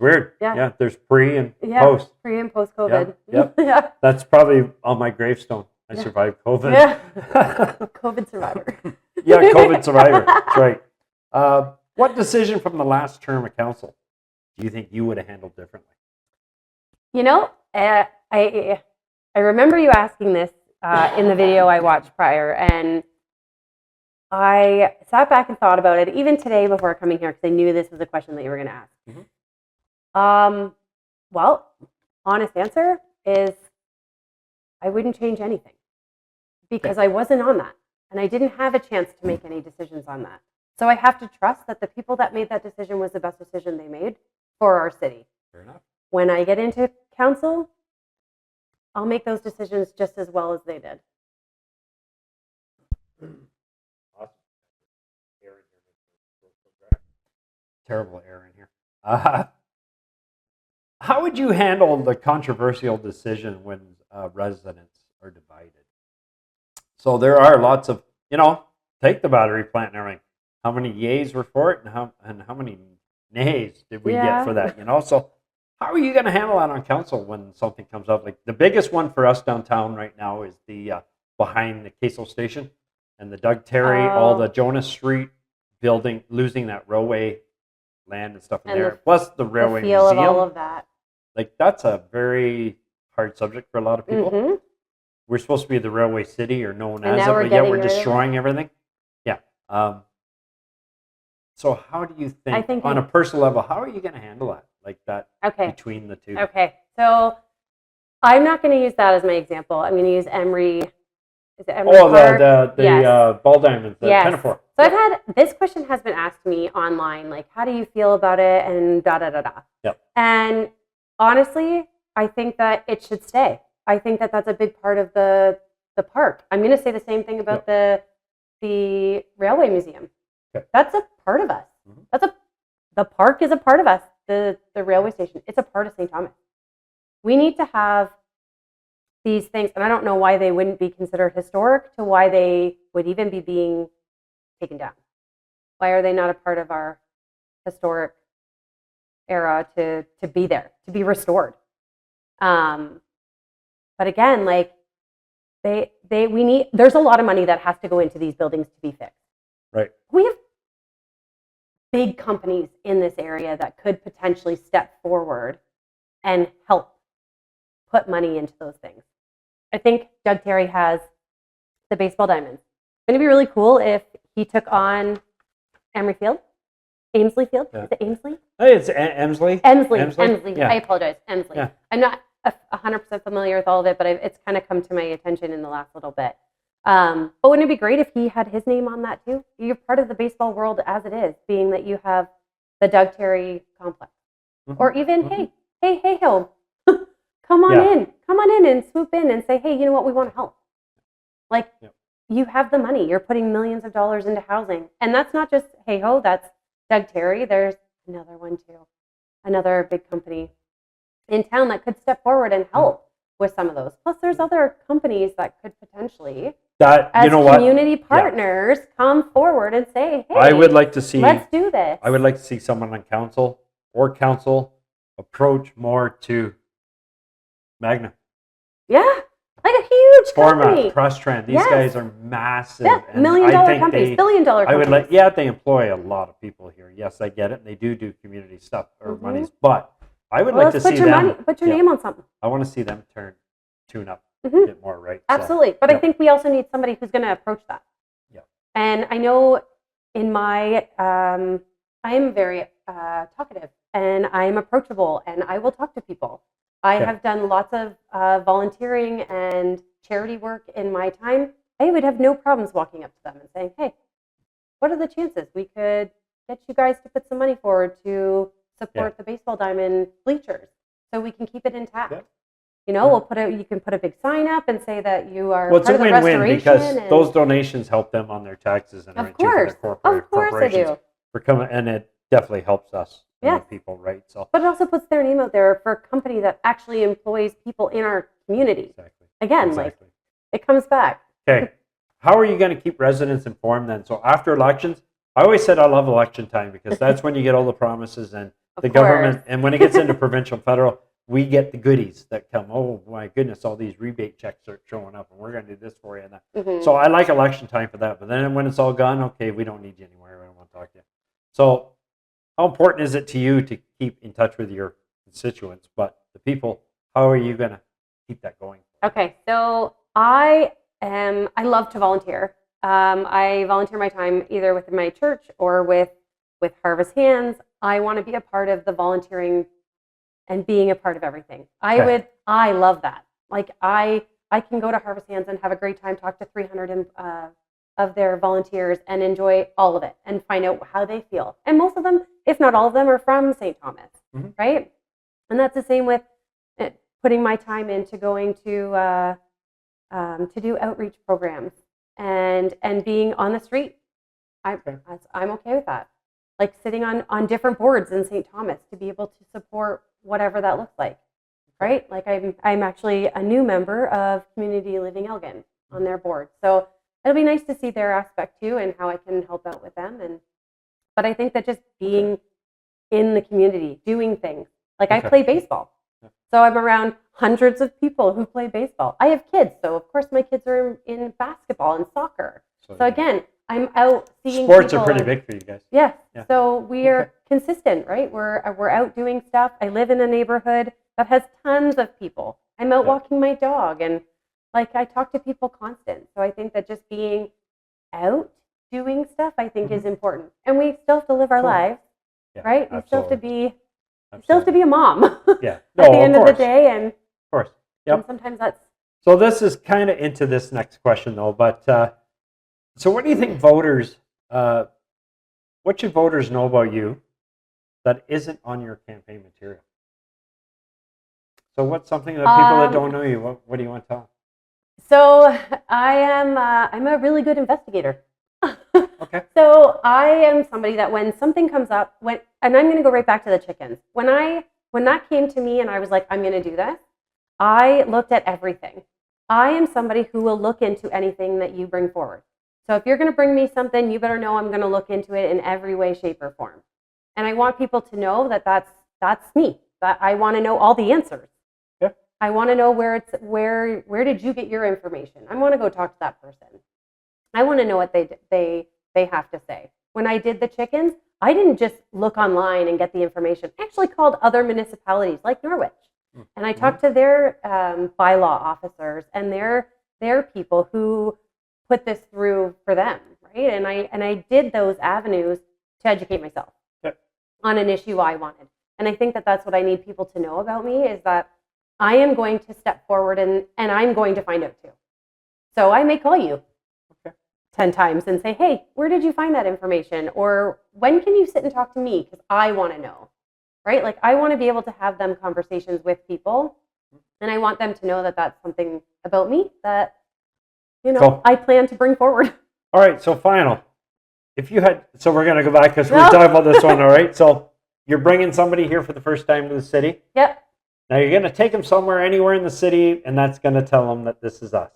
[SPEAKER 2] weird.
[SPEAKER 3] Yeah.
[SPEAKER 2] Yeah, there's pre and
[SPEAKER 3] Yeah,
[SPEAKER 2] post.
[SPEAKER 3] pre and post COVID.
[SPEAKER 2] Yeah.
[SPEAKER 3] Yeah.
[SPEAKER 2] That's probably on my gravestone. I
[SPEAKER 3] Yeah.
[SPEAKER 2] survived COVID.
[SPEAKER 3] Yeah. COVID survivor.
[SPEAKER 2] Yeah, COVID survivor. That's right. What decision from the last term of council do you think you would have handled differently?
[SPEAKER 3] You know, I remember you asking this in the video I watched prior, and I sat back and thought about it even today before coming here because I knew this was a question that you were going to ask. Well, honest answer is I wouldn't change anything because I wasn't on that, and I didn't have a chance to make any decisions on that. So I have to trust that the people that made that decision was the best decision they made for our city.
[SPEAKER 2] Fair enough.
[SPEAKER 3] When I get into council, I'll make those decisions just as well as they did.
[SPEAKER 2] Awesome. Terrible air in here. How would you handle the controversial decision when residents are divided? So there are lots of, take the battery plant and everything. How many yays were for it, and how many nays did we get for that? So how are you going to handle that on council when something comes up? Like the biggest one for us downtown right now is the behind the Queso station and the Doug Terry, all the Jonas Street building, losing that railway land and stuff in
[SPEAKER 3] And
[SPEAKER 2] there, plus the railway
[SPEAKER 3] the feel
[SPEAKER 2] museum.
[SPEAKER 3] of all of that.
[SPEAKER 2] Like that's a very hard subject for a lot of people.
[SPEAKER 3] Mm-hmm.
[SPEAKER 2] We're supposed to be the railway city or known
[SPEAKER 3] And
[SPEAKER 2] as
[SPEAKER 3] now
[SPEAKER 2] it,
[SPEAKER 3] we're
[SPEAKER 2] but yet
[SPEAKER 3] getting
[SPEAKER 2] we're
[SPEAKER 3] rid of it.
[SPEAKER 2] destroying everything. Yeah. So how do you think,
[SPEAKER 3] I think
[SPEAKER 2] on a personal level, how are you going to handle that? Like that between the two?
[SPEAKER 3] Okay. So I'm not going to use that as my example. I'm going to use Emery. Is it Emery Park?
[SPEAKER 2] The ball diamonds, the Pinafore.
[SPEAKER 3] So I've had, this question has been asked to me online, like, how do you feel about it? And da-da-da-da.
[SPEAKER 2] Yep.
[SPEAKER 3] And honestly, I think that it should stay. I think that that's a big part of the park. I'm going to say the same thing about the railway museum.
[SPEAKER 2] Okay.
[SPEAKER 3] That's a part of us.
[SPEAKER 2] Mm-hmm.
[SPEAKER 3] The park is a part of us. The railway station, it's a part of St. Thomas. We need to have these things, and I don't know why they wouldn't be considered historic to why they would even be being taken down. Why are they not a part of our historic era to be there, to be restored? But again, like there's a lot of money that has to go into these buildings to be fixed.
[SPEAKER 2] Right.
[SPEAKER 3] We have big companies in this area that could potentially step forward and help put money into those things. I think Doug Terry has the baseball diamonds. It's going to be really cool if he took on Emery Field, Amesley Field.
[SPEAKER 2] Yeah.
[SPEAKER 3] Is it Amesley?
[SPEAKER 2] Hey, it's Emsley.
[SPEAKER 3] Emsley.
[SPEAKER 2] Yeah.
[SPEAKER 3] I apologize. Emsley.
[SPEAKER 2] Yeah.
[SPEAKER 3] I'm not 100% familiar with all of it, but it's kind of come to my attention in the last little bit. But wouldn't it be great if he had his name on that too? You're part of the baseball world as it is, being that you have the Doug Terry complex.
[SPEAKER 2] Mm-hmm.
[SPEAKER 3] Or even, hey, Hill, come on in and swoop in and say, hey, you know what, we want to help. Like, you have the money. You're putting millions of dollars into housing. And that's not just Hey Ho, that's Doug Terry. There's another one too. Another big company in town that could step forward and help with some of those. Plus, there's other companies that could potentially, as community partners, come forward and say, hey,
[SPEAKER 2] I would like to see,
[SPEAKER 3] let's do this.
[SPEAKER 2] I would like to see someone on council or council approach more to Magna.
[SPEAKER 3] Yeah, like a huge
[SPEAKER 2] Format,
[SPEAKER 3] company.
[SPEAKER 2] Press-Trend. These guys are massive.
[SPEAKER 3] Yeah,
[SPEAKER 2] and
[SPEAKER 3] million-dollar companies, billion-dollar companies.
[SPEAKER 2] They employ a lot of people here. Yes, I get it. And they do community stuff or monies. But I would like to see them.
[SPEAKER 3] Put your name on something.
[SPEAKER 2] I want to see them tune up a bit more, right?
[SPEAKER 3] Absolutely. But I think we also need somebody who's going to approach that.
[SPEAKER 2] Yeah.
[SPEAKER 3] And I know in my, I am very talkative and I'm approachable and I will talk to people. I have done lots of volunteering and charity work in my time. I would have no problems walking up to them and saying, hey, what are the chances we could get you guys to put some money forward to support the baseball diamond bleachers so we can keep it intact? Yeah. You know, you can put a big sign up and say that you are
[SPEAKER 2] part of the restoration. It's a win-win because those donations help them on their taxes and
[SPEAKER 3] of course they do.
[SPEAKER 2] And it definitely helps us. People, right? So,
[SPEAKER 3] but it also puts their name out there for a company that actually employs people in our community.
[SPEAKER 2] Exactly.
[SPEAKER 3] Again, like it comes back.
[SPEAKER 2] Okay, how are you going to keep residents informed then? So after elections, I always said I love election time because that's when you get all the promises and the government, and when it gets into provincial, federal, we get the goodies that come. Oh my goodness, all these rebate checks are showing up, and we're going to do this for you and that.
[SPEAKER 3] Mm-hmm.
[SPEAKER 2] So I like election time for that. But then when it's all gone, okay, we don't need you anymore. We don't want to talk to you. So how important is it to you to keep in touch with your constituents, but the people? How are you going to keep that going?
[SPEAKER 3] Okay, so I love to volunteer. I volunteer my time either with my church or with Harvest Hands. I want to be a part of the volunteering and being a part of everything. I love that. Like I can go to Harvest Hands and have a great time, talk to 300 of their volunteers and enjoy all of it and find out how they feel. And most of them, if not all of them, are from St. Thomas, right? And that's the same with putting my time into going to do outreach programs and being on the street. I'm okay with that. Like sitting on different boards in St. Thomas to be able to support whatever that looks like, right? Like I'm actually a new member of Community Living Elgin on their board, so it'll be nice to see their aspect too and how I can help out with them. But I think that just being in the community, doing things like I play baseball. So I'm around hundreds of people who play baseball. I have kids, so of course my kids are in basketball and soccer. So again, I'm out seeing
[SPEAKER 2] sports
[SPEAKER 3] people
[SPEAKER 2] are pretty big for you guys.
[SPEAKER 3] Yes. Yeah. So we are consistent, right? We're out doing stuff. I live in a neighborhood that has tons of people. I'm out walking my dog, and like I talk to people constant. So I think that just being out doing stuff, I think, is important. And we still have to live our lives, right? We still have to be. Still have to be a mom.
[SPEAKER 2] Yeah.
[SPEAKER 3] At the end of the day, and of
[SPEAKER 2] course. Yep.
[SPEAKER 3] And sometimes that's.
[SPEAKER 2] So this is kind of into this next question though, but so what do you think voters? What should voters know about you that isn't on your campaign material? So what's something that people that don't know you? What do you want to tell them?
[SPEAKER 3] So I'm a really good investigator.
[SPEAKER 2] Okay.
[SPEAKER 3] So I am somebody that when something comes up, and I'm going to go right back to the chickens. When that came to me and I was like, I'm going to do this, I looked at everything. I am somebody who will look into anything that you bring forward. So if you're going to bring me something, you better know I'm going to look into it in every way, shape, or form. And I want people to know that that's me. That I want to know all the answers.
[SPEAKER 2] Yeah.
[SPEAKER 3] I want to know where did you get your information? I want to go talk to that person. I want to know what they have to say. When I did the chickens, I didn't just look online and get the information. I actually called other municipalities like Norwich, and I talked to their bylaw officers and their people who put this through for them, right? And I did those avenues to educate myself on an issue I wanted. And I think that that's what I need people to know about me is that I am going to step forward and I'm going to find out too. So I may call you 10 times and say, hey, where did you find that information? Or when can you sit and talk to me? Because I want to know, right? Like I want to be able to have them conversations with people. And I want them to know that that's something about me that,
[SPEAKER 2] Cool.
[SPEAKER 3] I plan to bring forward.
[SPEAKER 2] All right. So final, so we're going to go back because we're talking about this one. All right. So you're bringing somebody here for the first time to the city.
[SPEAKER 3] Yep.
[SPEAKER 2] Now you're going to take them somewhere, anywhere in the city, and that's going to tell them that this is us.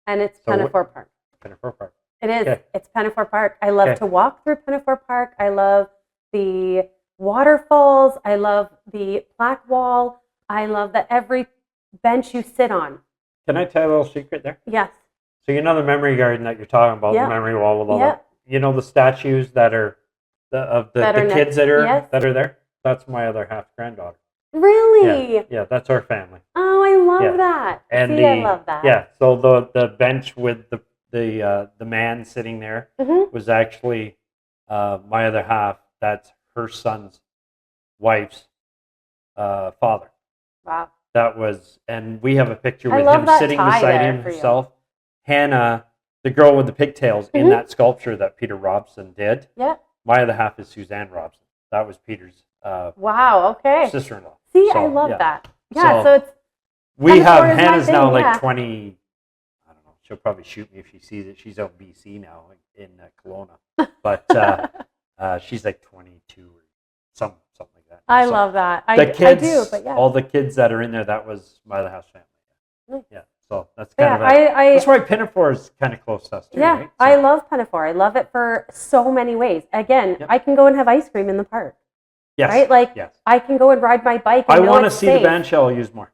[SPEAKER 3] And it's Pinafore Park.
[SPEAKER 2] Pinafore Park.
[SPEAKER 3] It is. Okay. It's Pinafore Park. I love to walk through Pinafore Park. I love the waterfalls. I love the plaque wall. I love that every bench you sit on.
[SPEAKER 2] Can I tell you a little secret there?
[SPEAKER 3] Yes.
[SPEAKER 2] So you know the memory garden that you're talking about, the memory wall with all that. You know the statues that are the kids that are there? That's my other half granddaughter.
[SPEAKER 3] Really?
[SPEAKER 2] Yeah, that's our family.
[SPEAKER 3] Oh, I love that.
[SPEAKER 2] And
[SPEAKER 3] I love that.
[SPEAKER 2] Yeah, so the bench with the man sitting there was actually my other half. That's her son's wife's father.
[SPEAKER 3] Wow.
[SPEAKER 2] That was, and we have a picture with him sitting beside himself. Hannah, the girl with the pigtails in that sculpture that Peter Robson did.
[SPEAKER 3] Yeah.
[SPEAKER 2] My other half is Suzanne Robson. That was Peter's sister-in-law.
[SPEAKER 3] See, I love that. Yeah, so it's...
[SPEAKER 2] We have, Hannah's now like 20... I don't know, she'll probably shoot me if she sees it. She's out in BC now, in Kelowna. But she's like 22 or something like that.
[SPEAKER 3] I love that. I do, but yeah.
[SPEAKER 2] All the kids that are in there, that was my other half's family. Yeah, so that's kind of that's why Pinafore is kind of close to us too, right? So.
[SPEAKER 3] I love Pinafore. I love it for so many ways. Again, I can go and have ice cream in the park.
[SPEAKER 2] Yes.
[SPEAKER 3] Right? Like,
[SPEAKER 2] yes.
[SPEAKER 3] I can go and ride my bike.
[SPEAKER 2] I
[SPEAKER 3] And know
[SPEAKER 2] want to
[SPEAKER 3] it's
[SPEAKER 2] see
[SPEAKER 3] safe.
[SPEAKER 2] the band shell used more.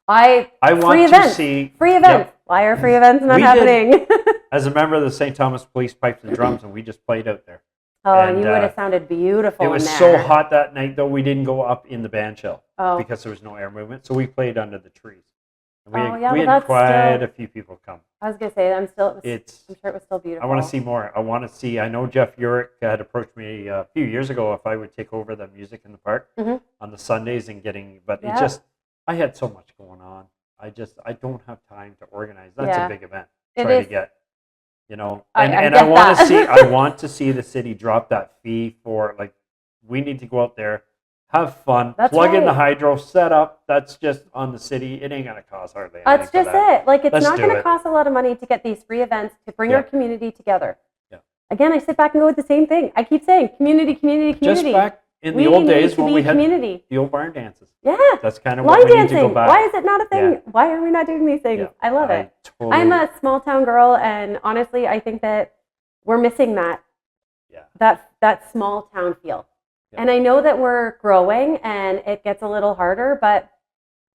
[SPEAKER 3] I
[SPEAKER 2] want
[SPEAKER 3] free
[SPEAKER 2] to
[SPEAKER 3] events.
[SPEAKER 2] see
[SPEAKER 3] Free events. Why are free events not
[SPEAKER 2] We
[SPEAKER 3] happening?
[SPEAKER 2] As a member of the St. Thomas Police Pipes and Drums, and we just played out there.
[SPEAKER 3] Oh,
[SPEAKER 2] And,
[SPEAKER 3] you would have sounded beautiful.
[SPEAKER 2] It was
[SPEAKER 3] in there.
[SPEAKER 2] so hot that night, though, we didn't go up in the band shell
[SPEAKER 3] Oh.
[SPEAKER 2] because there was no air movement. So we played under the trees. And
[SPEAKER 3] Oh,
[SPEAKER 2] we
[SPEAKER 3] well,
[SPEAKER 2] had quite
[SPEAKER 3] that's
[SPEAKER 2] a few people come.
[SPEAKER 3] I was gonna say, I'm sure it was still
[SPEAKER 2] I
[SPEAKER 3] beautiful.
[SPEAKER 2] want to see more. I want to see. I know Jeff Urick had approached me a few years ago if I would take over the music in the park
[SPEAKER 3] Mhm.
[SPEAKER 2] on the Sundays and getting. But
[SPEAKER 3] Yeah.
[SPEAKER 2] it just, I had so much going on. I don't have time to organize. That's
[SPEAKER 3] Yeah.
[SPEAKER 2] a big event.
[SPEAKER 3] It
[SPEAKER 2] Try to
[SPEAKER 3] is.
[SPEAKER 2] get, you know,
[SPEAKER 3] I
[SPEAKER 2] and
[SPEAKER 3] get
[SPEAKER 2] I want to
[SPEAKER 3] that.
[SPEAKER 2] see. I want to see the city drop that fee for like. We need to go out there, have fun,
[SPEAKER 3] That's
[SPEAKER 2] plug in the
[SPEAKER 3] right.
[SPEAKER 2] hydro, set up. That's just on the city. It ain't gonna cost hardly anything.
[SPEAKER 3] That's
[SPEAKER 2] for
[SPEAKER 3] just
[SPEAKER 2] that.
[SPEAKER 3] it. Like, it's
[SPEAKER 2] Let's
[SPEAKER 3] not
[SPEAKER 2] do
[SPEAKER 3] going to
[SPEAKER 2] it.
[SPEAKER 3] cost a lot of money to get these free events to bring
[SPEAKER 2] Yeah.
[SPEAKER 3] our community together.
[SPEAKER 2] Yeah.
[SPEAKER 3] Again, I sit back and go with the same thing. I keep saying community, community, community.
[SPEAKER 2] Just back in
[SPEAKER 3] we
[SPEAKER 2] the old
[SPEAKER 3] need
[SPEAKER 2] days
[SPEAKER 3] to
[SPEAKER 2] when
[SPEAKER 3] be
[SPEAKER 2] we had
[SPEAKER 3] community.
[SPEAKER 2] the old barn dances.
[SPEAKER 3] Yeah.
[SPEAKER 2] That's kind of
[SPEAKER 3] Line
[SPEAKER 2] what we need
[SPEAKER 3] dancing.
[SPEAKER 2] to go back.
[SPEAKER 3] Why is it not a thing?
[SPEAKER 2] Yeah.
[SPEAKER 3] Why are we not doing these things?
[SPEAKER 2] Yeah.
[SPEAKER 3] I love it.
[SPEAKER 2] Totally,
[SPEAKER 3] I'm a small town girl, and honestly, I think that we're missing that.
[SPEAKER 2] Yeah.
[SPEAKER 3] That small town feel.
[SPEAKER 2] Yeah.
[SPEAKER 3] And I know that we're growing, and it gets a little harder, but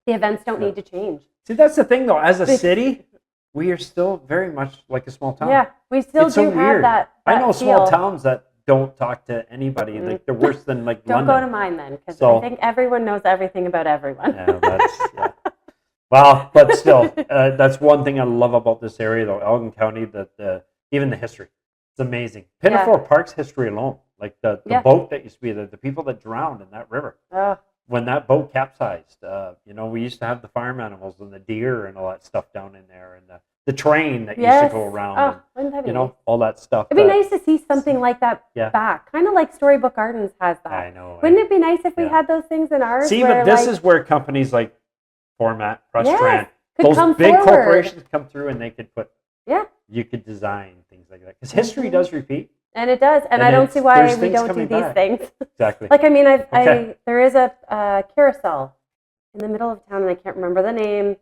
[SPEAKER 3] the events don't need to change.
[SPEAKER 2] See, that's the thing, though. As a
[SPEAKER 3] It's-
[SPEAKER 2] city, we are still very much like a small town.
[SPEAKER 3] Yeah, we still
[SPEAKER 2] It's
[SPEAKER 3] do
[SPEAKER 2] so
[SPEAKER 3] have
[SPEAKER 2] weird.
[SPEAKER 3] that.
[SPEAKER 2] I know small
[SPEAKER 3] feel.
[SPEAKER 2] towns that don't talk to anybody.
[SPEAKER 3] Mm-mm.
[SPEAKER 2] Like they're worse than like
[SPEAKER 3] Don't
[SPEAKER 2] London.
[SPEAKER 3] go to mine then, because
[SPEAKER 2] So-
[SPEAKER 3] I think everyone knows everything about everyone.
[SPEAKER 2] Yeah, yeah. Well, but still, that's one thing I love about this area, though. Elgin County, even the history, it's amazing. Pinafore Park's history alone, like the boat that used to be there, the people that drowned in that river.
[SPEAKER 3] Oh,
[SPEAKER 2] When that boat capsized, we used to have the farm animals and the deer and all that stuff down in there, and the train that used to go around,
[SPEAKER 3] Oh, wouldn't that be nice?
[SPEAKER 2] all that stuff.
[SPEAKER 3] It'd be nice to see something like that back, kind of like Storybook Gardens has that.
[SPEAKER 2] I know.
[SPEAKER 3] Wouldn't it be nice if we
[SPEAKER 2] Yeah.
[SPEAKER 3] had those things in ours?
[SPEAKER 2] See,
[SPEAKER 3] where,
[SPEAKER 2] but this
[SPEAKER 3] like,
[SPEAKER 2] is where companies like Format,
[SPEAKER 3] Yes,
[SPEAKER 2] Prestran,
[SPEAKER 3] could
[SPEAKER 2] those
[SPEAKER 3] come
[SPEAKER 2] big
[SPEAKER 3] forward.
[SPEAKER 2] corporations come through and they could put,
[SPEAKER 3] Yeah,
[SPEAKER 2] you could design things like that. Because history does repeat.
[SPEAKER 3] and it does, and
[SPEAKER 2] And
[SPEAKER 3] I don't see why
[SPEAKER 2] there's
[SPEAKER 3] we
[SPEAKER 2] things
[SPEAKER 3] don't do
[SPEAKER 2] coming
[SPEAKER 3] these
[SPEAKER 2] back.
[SPEAKER 3] things.
[SPEAKER 2] Exactly.
[SPEAKER 3] Like, I mean,
[SPEAKER 2] Okay.
[SPEAKER 3] there is a carousel in the middle of town, and I can't remember the name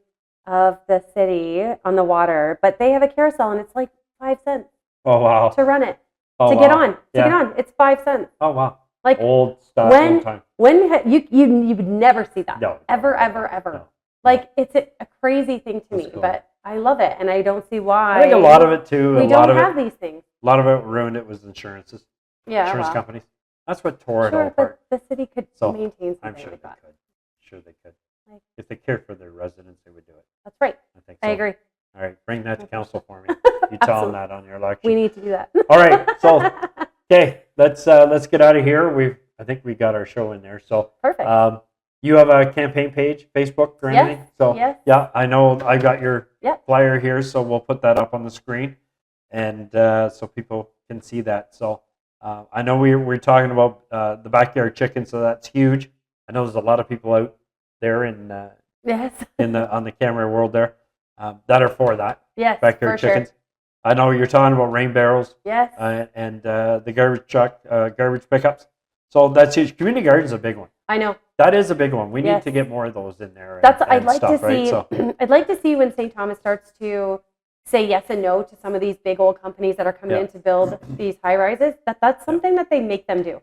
[SPEAKER 3] of the city on the water, but they have a carousel, and it's like 5 cents
[SPEAKER 2] Oh, wow.
[SPEAKER 3] to run it,
[SPEAKER 2] Oh,
[SPEAKER 3] to
[SPEAKER 2] wow.
[SPEAKER 3] get on.
[SPEAKER 2] Yeah.
[SPEAKER 3] Get on. It's 5 cents.
[SPEAKER 2] Oh, wow.
[SPEAKER 3] Like,
[SPEAKER 2] Old stuff, old time.
[SPEAKER 3] you would never see that.
[SPEAKER 2] No.
[SPEAKER 3] Ever.
[SPEAKER 2] No.
[SPEAKER 3] Like, it's a crazy thing to
[SPEAKER 2] That's
[SPEAKER 3] me,
[SPEAKER 2] cool.
[SPEAKER 3] but I love it, and I don't see why.
[SPEAKER 2] I think a lot of it, too,
[SPEAKER 3] we
[SPEAKER 2] a lot
[SPEAKER 3] don't
[SPEAKER 2] of
[SPEAKER 3] have
[SPEAKER 2] it,
[SPEAKER 3] these things.
[SPEAKER 2] a lot of it ruined it was insurances,
[SPEAKER 3] Yeah,
[SPEAKER 2] insurance
[SPEAKER 3] well,
[SPEAKER 2] companies. That's what tore it all
[SPEAKER 3] sure,
[SPEAKER 2] apart.
[SPEAKER 3] but the city could
[SPEAKER 2] So,
[SPEAKER 3] maintain
[SPEAKER 2] I'm
[SPEAKER 3] something
[SPEAKER 2] sure
[SPEAKER 3] like
[SPEAKER 2] they
[SPEAKER 3] that.
[SPEAKER 2] could. Sure they could.
[SPEAKER 3] Like-
[SPEAKER 2] If they cared for their residents, they would do it.
[SPEAKER 3] That's right.
[SPEAKER 2] I think so.
[SPEAKER 3] I agree.
[SPEAKER 2] All right, bring that to council for me. You tell them
[SPEAKER 3] Absolutely.
[SPEAKER 2] that on your election.
[SPEAKER 3] We need to do that.
[SPEAKER 2] All right, so okay, let's get out of here. I think we got our show in there. So
[SPEAKER 3] Perfect.
[SPEAKER 2] you have a campaign page, Facebook or
[SPEAKER 3] Yes,
[SPEAKER 2] anything? So
[SPEAKER 3] yes.
[SPEAKER 2] yeah, I know I got your
[SPEAKER 3] Yep.
[SPEAKER 2] flyer here, so we'll put that up on the screen, and so people can see that. So I know we're talking about the backyard chicken, so that's huge. I know there's a lot of people out there
[SPEAKER 3] Yes.
[SPEAKER 2] on the camera world there that are for that
[SPEAKER 3] Yes.
[SPEAKER 2] backyard
[SPEAKER 3] for
[SPEAKER 2] chickens.
[SPEAKER 3] Sure.
[SPEAKER 2] I know you're talking about rain barrels
[SPEAKER 3] Yes.
[SPEAKER 2] and the garbage truck, garbage pickups. So that's huge. Community garden's a big one.
[SPEAKER 3] I know.
[SPEAKER 2] That is a big one. We need
[SPEAKER 3] Yes.
[SPEAKER 2] to get more of those in there.
[SPEAKER 3] That's
[SPEAKER 2] and
[SPEAKER 3] I'd like
[SPEAKER 2] stuff,
[SPEAKER 3] to
[SPEAKER 2] right?
[SPEAKER 3] see.
[SPEAKER 2] So,
[SPEAKER 3] I'd like to see when St. Thomas starts to say yes and no to some of these big old companies that are coming
[SPEAKER 2] Yeah.
[SPEAKER 3] in to build these high rises. That's something that they make them do.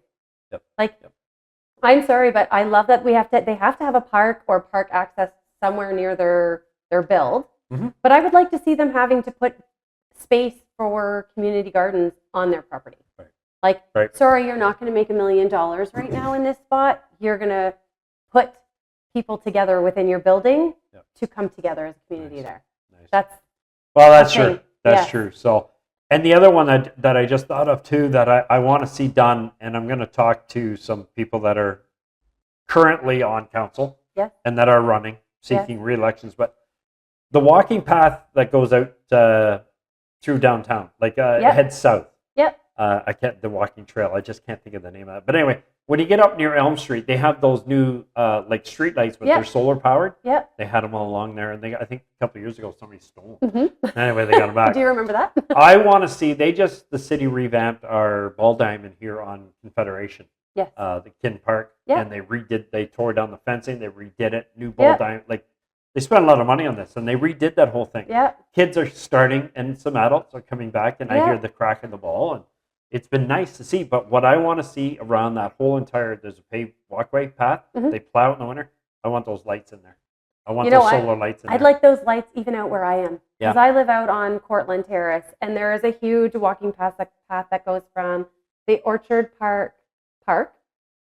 [SPEAKER 2] Yep.
[SPEAKER 3] Like,
[SPEAKER 2] Yep.
[SPEAKER 3] I'm sorry, but I love that they have to have a park or park access somewhere near their build.
[SPEAKER 2] Mhm.
[SPEAKER 3] But I would like to see them having to put space for community gardens on their property.
[SPEAKER 2] Right.
[SPEAKER 3] Like,
[SPEAKER 2] Right.
[SPEAKER 3] sorry, you're not going to make $1 million right now in this spot. You're going to put people together within your building
[SPEAKER 2] Yep.
[SPEAKER 3] to come together as a community
[SPEAKER 2] Nice.
[SPEAKER 3] there.
[SPEAKER 2] nice.
[SPEAKER 3] That's
[SPEAKER 2] Well, that's
[SPEAKER 3] a thing.
[SPEAKER 2] true. That's
[SPEAKER 3] Yes.
[SPEAKER 2] true. So, and the other one that I just thought of too that I want to see done, and I'm going to talk to some people that are currently on council
[SPEAKER 3] Yes.
[SPEAKER 2] and that are running, seeking re-elections, but the walking path that goes out through downtown, like heads south.
[SPEAKER 3] Yep.
[SPEAKER 2] I can't the walking trail. I just can't think of the name of it. But anyway, when you get up near Elm Street, they have those new like street lights, but
[SPEAKER 3] Yep.
[SPEAKER 2] they're solar powered.
[SPEAKER 3] Yep.
[SPEAKER 2] They had them all along there, and I think a couple of years ago somebody stole them.
[SPEAKER 3] Mm-hmm.
[SPEAKER 2] Anyway, they got them back.
[SPEAKER 3] Do you remember that?
[SPEAKER 2] I want to see. The city revamped our ball diamond here on Confederation,
[SPEAKER 3] Yes.
[SPEAKER 2] the Kin Park,
[SPEAKER 3] Yeah.
[SPEAKER 2] and they tore down the fencing, they redid it, new ball
[SPEAKER 3] Yeah.
[SPEAKER 2] diamond. Like they spent a lot of money on this, and they redid that whole thing.
[SPEAKER 3] Yeah.
[SPEAKER 2] Kids are starting, and some adults are coming back, and I
[SPEAKER 3] Yeah.
[SPEAKER 2] hear the crack of the ball, and it's been nice to see. But what I want to see around that whole entire, there's a paved walkway path.
[SPEAKER 3] Mhm.
[SPEAKER 2] They plow it in the winter. I want those lights in there. I want
[SPEAKER 3] You know
[SPEAKER 2] those
[SPEAKER 3] what?
[SPEAKER 2] solar lights in
[SPEAKER 3] I'd
[SPEAKER 2] there.
[SPEAKER 3] like those lights even out where I am.
[SPEAKER 2] Yeah.
[SPEAKER 3] Because I live out on Cortland Terrace, and there is a huge walking path that goes from the Orchard Park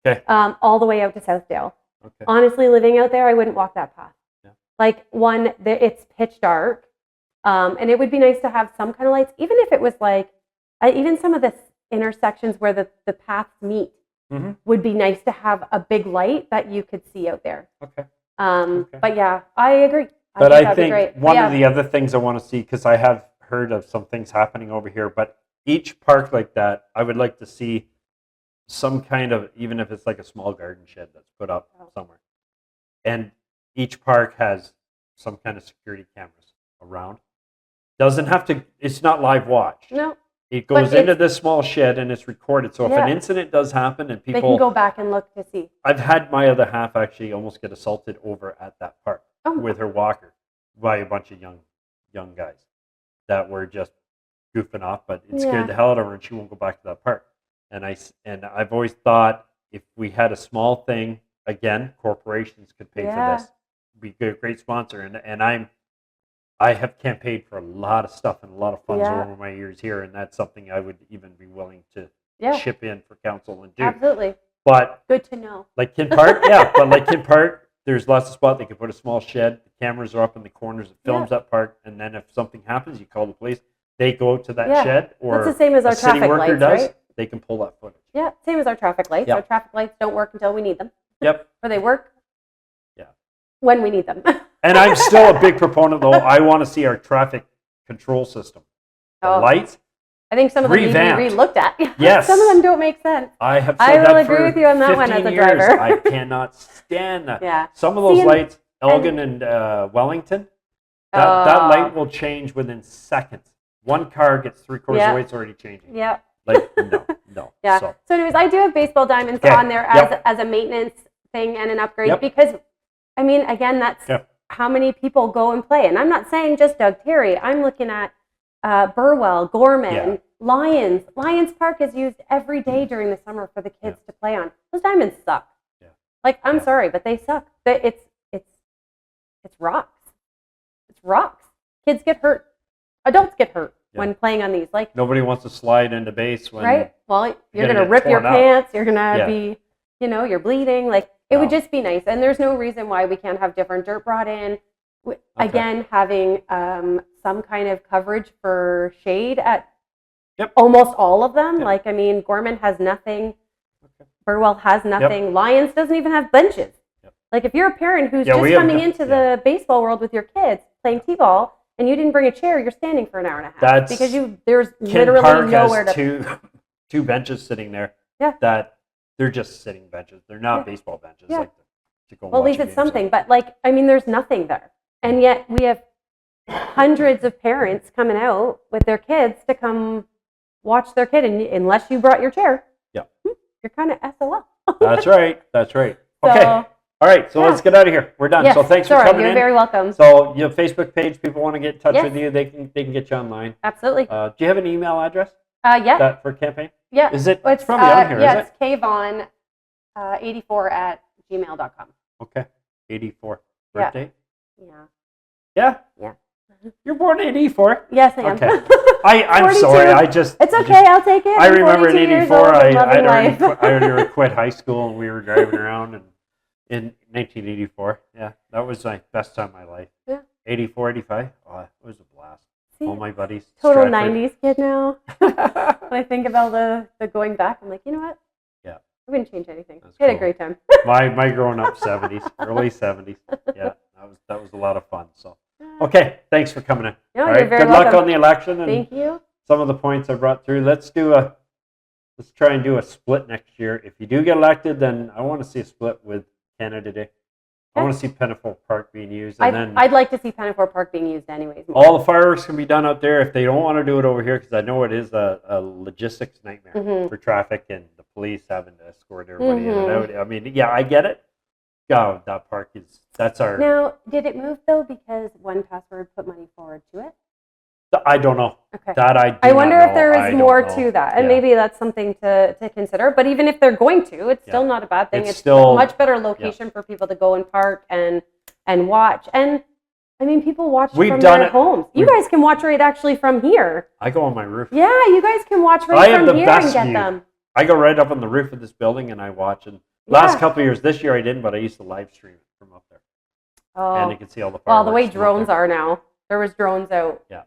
[SPEAKER 2] Okay.
[SPEAKER 3] all the way out to Southdale.
[SPEAKER 2] Okay.
[SPEAKER 3] Honestly, living out there, I wouldn't walk that path.
[SPEAKER 2] Yeah.
[SPEAKER 3] Like, it's pitch dark, and it would be nice to have some kind of lights, even if it was like, even some of the intersections where the paths meet
[SPEAKER 2] Mhm.
[SPEAKER 3] would be nice to have a big light that you could see out there.
[SPEAKER 2] Okay. Okay.
[SPEAKER 3] But yeah, I agree.
[SPEAKER 2] But
[SPEAKER 3] think
[SPEAKER 2] I
[SPEAKER 3] that'd be
[SPEAKER 2] think
[SPEAKER 3] great.
[SPEAKER 2] one
[SPEAKER 3] Yeah.
[SPEAKER 2] of the other things I want to see, because I have heard of some things happening over here, but each park like that, I would like to see some kind of, even if it's like a small garden shed that's put up somewhere. And each park has some kind of security cameras around. Doesn't have to, it's not live watch.
[SPEAKER 3] No,
[SPEAKER 2] It
[SPEAKER 3] But
[SPEAKER 2] goes into this small shed and it's recorded. So if an
[SPEAKER 3] Yeah.
[SPEAKER 2] incident does happen and
[SPEAKER 3] they can
[SPEAKER 2] people,
[SPEAKER 3] go back and look to see.
[SPEAKER 2] I've had my other half actually almost get assaulted over at that park
[SPEAKER 3] Oh,
[SPEAKER 2] with her walker by a bunch of young guys that were just goofing off, but it
[SPEAKER 3] Yeah.
[SPEAKER 2] scared the hell out of her and she won't go back to that park. And I've always thought if we had a small thing, again, corporations could pay
[SPEAKER 3] Yeah.
[SPEAKER 2] for this. Be a great sponsor. And I have campaigned for a lot of stuff and a lot of funds
[SPEAKER 3] Yeah.
[SPEAKER 2] over my years here, and that's something I would even be willing to
[SPEAKER 3] yeah,
[SPEAKER 2] chip in for council and do.
[SPEAKER 3] absolutely.
[SPEAKER 2] But
[SPEAKER 3] Good to know.
[SPEAKER 2] like Kin Park, yeah, but like Kin Park, there's lots of spots. They could put a small shed. The cameras are up in the corners. It films that part, and then if something happens, you call the police. They go to that
[SPEAKER 3] Yeah.
[SPEAKER 2] shed, or
[SPEAKER 3] That's the same as our
[SPEAKER 2] a city
[SPEAKER 3] traffic
[SPEAKER 2] worker
[SPEAKER 3] lights,
[SPEAKER 2] does.
[SPEAKER 3] right?
[SPEAKER 2] They can pull that footage.
[SPEAKER 3] Yeah, same as our traffic lights.
[SPEAKER 2] Yeah.
[SPEAKER 3] Our traffic lights don't work until we need them,
[SPEAKER 2] Yep.
[SPEAKER 3] or they work
[SPEAKER 2] Yeah.
[SPEAKER 3] when we need them.
[SPEAKER 2] And I'm still a big proponent, though. I want to see our traffic control system. The
[SPEAKER 3] Oh.
[SPEAKER 2] lights.
[SPEAKER 3] I think some of them need to
[SPEAKER 2] Revamped.
[SPEAKER 3] be re-looked at.
[SPEAKER 2] Yes.
[SPEAKER 3] Some of them don't make sense.
[SPEAKER 2] I have
[SPEAKER 3] I
[SPEAKER 2] said
[SPEAKER 3] will
[SPEAKER 2] that
[SPEAKER 3] agree
[SPEAKER 2] for
[SPEAKER 3] with you on that one as
[SPEAKER 2] 15
[SPEAKER 3] a
[SPEAKER 2] years.
[SPEAKER 3] driver.
[SPEAKER 2] I cannot stand that.
[SPEAKER 3] Yeah.
[SPEAKER 2] Some of those
[SPEAKER 3] See, and-
[SPEAKER 2] lights, Elgin and Wellington, that light will change within seconds. One car gets 3/4
[SPEAKER 3] Yeah.
[SPEAKER 2] of the way, it's already changing.
[SPEAKER 3] Yeah.
[SPEAKER 2] Like, no.
[SPEAKER 3] Yeah.
[SPEAKER 2] So,
[SPEAKER 3] So anyways, I do have baseball diamonds
[SPEAKER 2] Okay.
[SPEAKER 3] on there
[SPEAKER 2] Yep.
[SPEAKER 3] as a maintenance thing and an upgrade
[SPEAKER 2] Yep.
[SPEAKER 3] because, I mean, again, that's
[SPEAKER 2] Yep.
[SPEAKER 3] how many people go and play. And I'm not saying just Doug Terry. I'm looking at Burwell, Gorman,
[SPEAKER 2] Yeah.
[SPEAKER 3] Lions. Lions Park is used every day during the summer for the kids to play on. Those diamonds suck.
[SPEAKER 2] Yeah.
[SPEAKER 3] Like, I'm
[SPEAKER 2] Yeah.
[SPEAKER 3] sorry, but they suck. It's rocks. It's rocks. Kids get hurt. Adults get hurt
[SPEAKER 2] Yeah.
[SPEAKER 3] when playing on these. Like,
[SPEAKER 2] nobody wants to slide into base when.
[SPEAKER 3] right? Well, you're
[SPEAKER 2] gonna
[SPEAKER 3] going to
[SPEAKER 2] get
[SPEAKER 3] rip your
[SPEAKER 2] torn up.
[SPEAKER 3] pants. You're going to
[SPEAKER 2] Yeah.
[SPEAKER 3] be, you're bleeding. Like, it would
[SPEAKER 2] No.
[SPEAKER 3] just be nice. And there's no reason why we can't have different dirt brought in. Again, having some kind of coverage for shade at
[SPEAKER 2] Yep.
[SPEAKER 3] almost all of them.
[SPEAKER 2] Yep.
[SPEAKER 3] Like, I mean, Gorman has nothing.
[SPEAKER 2] Okay.
[SPEAKER 3] Burwell has nothing. Lions doesn't even have benches.
[SPEAKER 2] Yep.
[SPEAKER 3] Like, if you're a parent who's
[SPEAKER 2] Yeah,
[SPEAKER 3] just
[SPEAKER 2] we have
[SPEAKER 3] coming
[SPEAKER 2] no-
[SPEAKER 3] into the baseball world with your kids playing t-ball and you didn't bring a chair, you're standing for an hour and a half.
[SPEAKER 2] That's-
[SPEAKER 3] because there's
[SPEAKER 2] Kin
[SPEAKER 3] literally
[SPEAKER 2] Park
[SPEAKER 3] nowhere
[SPEAKER 2] has
[SPEAKER 3] to.
[SPEAKER 2] two benches sitting there.
[SPEAKER 3] Yeah.
[SPEAKER 2] That they're just sitting benches. They're not
[SPEAKER 3] Yeah.
[SPEAKER 2] baseball benches.
[SPEAKER 3] Yeah.
[SPEAKER 2] Like to go
[SPEAKER 3] Well, at
[SPEAKER 2] watch
[SPEAKER 3] least
[SPEAKER 2] a
[SPEAKER 3] it's
[SPEAKER 2] game or
[SPEAKER 3] something. But, like, I mean, there's nothing there. And yet we have hundreds of parents coming out with their kids to come watch their kid. And unless you brought your chair,
[SPEAKER 2] Yeah.
[SPEAKER 3] you're kind of SOL.
[SPEAKER 2] That's right. That's right. Okay.
[SPEAKER 3] So,
[SPEAKER 2] All right. So
[SPEAKER 3] yeah.
[SPEAKER 2] let's get out of here. We're done.
[SPEAKER 3] yes,
[SPEAKER 2] So thanks
[SPEAKER 3] sorry,
[SPEAKER 2] for coming
[SPEAKER 3] you're
[SPEAKER 2] in.
[SPEAKER 3] very welcome.
[SPEAKER 2] So your Facebook page, people want to get in touch
[SPEAKER 3] Yes.
[SPEAKER 2] with you, they can get you online.
[SPEAKER 3] Absolutely.
[SPEAKER 2] Do you have an email address
[SPEAKER 3] Yeah.
[SPEAKER 2] that for campaign?
[SPEAKER 3] Yeah.
[SPEAKER 2] Is it?
[SPEAKER 3] Well,
[SPEAKER 2] It's probably on here,
[SPEAKER 3] Yeah,
[SPEAKER 2] is
[SPEAKER 3] it's kvaughan 84@gmail.com.
[SPEAKER 2] Okay. 84
[SPEAKER 3] Yeah.
[SPEAKER 2] birthday.
[SPEAKER 3] Yeah.
[SPEAKER 2] Yeah.
[SPEAKER 3] Yeah.
[SPEAKER 2] You're born in 84.
[SPEAKER 3] Yes, I am.
[SPEAKER 2] Okay. I'm
[SPEAKER 3] 42.
[SPEAKER 2] sorry. I just.
[SPEAKER 3] It's okay. I'll take it.
[SPEAKER 2] I
[SPEAKER 3] I'm
[SPEAKER 2] remember in
[SPEAKER 3] 42 years
[SPEAKER 2] '84.
[SPEAKER 3] old and
[SPEAKER 2] I'd
[SPEAKER 3] loving
[SPEAKER 2] already
[SPEAKER 3] life.
[SPEAKER 2] I already quit high school, and we were driving around, and in 1984. Yeah, that was my best time of my life.
[SPEAKER 3] Yeah.
[SPEAKER 2] 84, 85. Oh, it was a blast.
[SPEAKER 3] See,
[SPEAKER 2] All my buddies.
[SPEAKER 3] total
[SPEAKER 2] Stratford.
[SPEAKER 3] 90s kid now. When I think about the going back, I'm like, you know what?
[SPEAKER 2] Yeah.
[SPEAKER 3] I wouldn't change anything.
[SPEAKER 2] That's
[SPEAKER 3] I had a
[SPEAKER 2] cool.
[SPEAKER 3] great time.
[SPEAKER 2] my growing up 70s, early 70s. Yeah, that was a lot of fun. So okay, thanks for coming in.
[SPEAKER 3] No,
[SPEAKER 2] All
[SPEAKER 3] you're
[SPEAKER 2] right,
[SPEAKER 3] very
[SPEAKER 2] good luck
[SPEAKER 3] welcome.
[SPEAKER 2] on the election and
[SPEAKER 3] Thank you.
[SPEAKER 2] some of the points I brought through. Let's try and do a split next year. If you do get elected, then I want to see a split with Canada Day. I want to see Pinafore Park being used, and then
[SPEAKER 3] I'd like to see Pinafore Park being used anyways.
[SPEAKER 2] all the fireworks can be done out there. If they don't want to do it over here, because I know it is a logistics nightmare
[SPEAKER 3] Mhm.
[SPEAKER 2] for traffic and the police having to escort everybody in and
[SPEAKER 3] Mhm.
[SPEAKER 2] out. I mean, yeah, I get it. God, that park that's our.
[SPEAKER 3] Now, did it move though because 1Password put money forward to it?
[SPEAKER 2] I don't know.
[SPEAKER 3] Okay.
[SPEAKER 2] That I do
[SPEAKER 3] I wonder
[SPEAKER 2] not
[SPEAKER 3] if there
[SPEAKER 2] know. I
[SPEAKER 3] is
[SPEAKER 2] don't
[SPEAKER 3] more
[SPEAKER 2] know.
[SPEAKER 3] to that, and
[SPEAKER 2] Yeah.
[SPEAKER 3] maybe that's something to consider. But even if they're going to, it's still not a bad thing.
[SPEAKER 2] It's
[SPEAKER 3] It's
[SPEAKER 2] still-
[SPEAKER 3] a much better location for people to go and park and watch. And I mean, people watch
[SPEAKER 2] We've
[SPEAKER 3] from
[SPEAKER 2] done
[SPEAKER 3] their
[SPEAKER 2] it.
[SPEAKER 3] homes. You guys can watch right actually from here.
[SPEAKER 2] I go on my roof.
[SPEAKER 3] Yeah, you guys can watch
[SPEAKER 2] I
[SPEAKER 3] right
[SPEAKER 2] have
[SPEAKER 3] from
[SPEAKER 2] the
[SPEAKER 3] here
[SPEAKER 2] best
[SPEAKER 3] and get
[SPEAKER 2] view.
[SPEAKER 3] them.
[SPEAKER 2] I go right up on the roof of this building and I watch. And last couple of years, this year I didn't, but I used to live stream it from up there. And you
[SPEAKER 3] Oh,
[SPEAKER 2] can see all the fireworks.
[SPEAKER 3] well, the way
[SPEAKER 2] from up
[SPEAKER 3] drones
[SPEAKER 2] there.
[SPEAKER 3] are now, there was drones out
[SPEAKER 2] Yeah.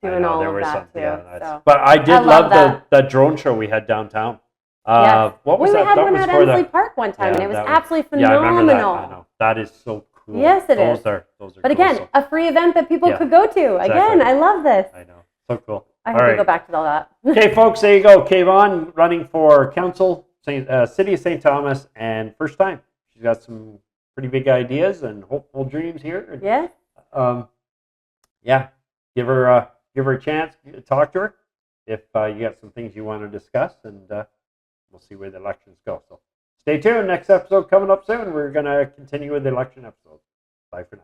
[SPEAKER 3] doing
[SPEAKER 2] I know,
[SPEAKER 3] all
[SPEAKER 2] there
[SPEAKER 3] of
[SPEAKER 2] was
[SPEAKER 3] that
[SPEAKER 2] some,
[SPEAKER 3] too.
[SPEAKER 2] yeah, that's-
[SPEAKER 3] So.
[SPEAKER 2] But I did
[SPEAKER 3] I love
[SPEAKER 2] love
[SPEAKER 3] that.
[SPEAKER 2] the drone show we had downtown.
[SPEAKER 3] Yes.
[SPEAKER 2] What was
[SPEAKER 3] we
[SPEAKER 2] that?
[SPEAKER 3] had
[SPEAKER 2] That
[SPEAKER 3] one
[SPEAKER 2] was
[SPEAKER 3] at
[SPEAKER 2] for
[SPEAKER 3] Ensley
[SPEAKER 2] the.
[SPEAKER 3] Park one time,
[SPEAKER 2] Yeah,
[SPEAKER 3] and it was
[SPEAKER 2] that
[SPEAKER 3] absolutely
[SPEAKER 2] Yeah, I
[SPEAKER 3] phenomenal.
[SPEAKER 2] remember that. I know. That is so cool.
[SPEAKER 3] Yes, it
[SPEAKER 2] those
[SPEAKER 3] is.
[SPEAKER 2] Are, those are
[SPEAKER 3] But
[SPEAKER 2] cool,
[SPEAKER 3] again,
[SPEAKER 2] so-
[SPEAKER 3] a free event that people
[SPEAKER 2] Yeah,
[SPEAKER 3] could go to. Again,
[SPEAKER 2] exactly.
[SPEAKER 3] I love this.
[SPEAKER 2] I know. So cool.
[SPEAKER 3] I
[SPEAKER 2] All
[SPEAKER 3] hope we
[SPEAKER 2] right.
[SPEAKER 3] go back to all that.
[SPEAKER 2] Okay, folks, there you go. Vaughan running for council, City of St. Thomas, and first time. She's got some pretty big ideas and hopeful dreams here. And,
[SPEAKER 3] Yeah.
[SPEAKER 2] yeah, give her a chance. Talk to her if you got some things you want to discuss, and we'll see where the elections go. So stay tuned. Next episode coming up soon. We're going to continue with the election episode. Bye for now.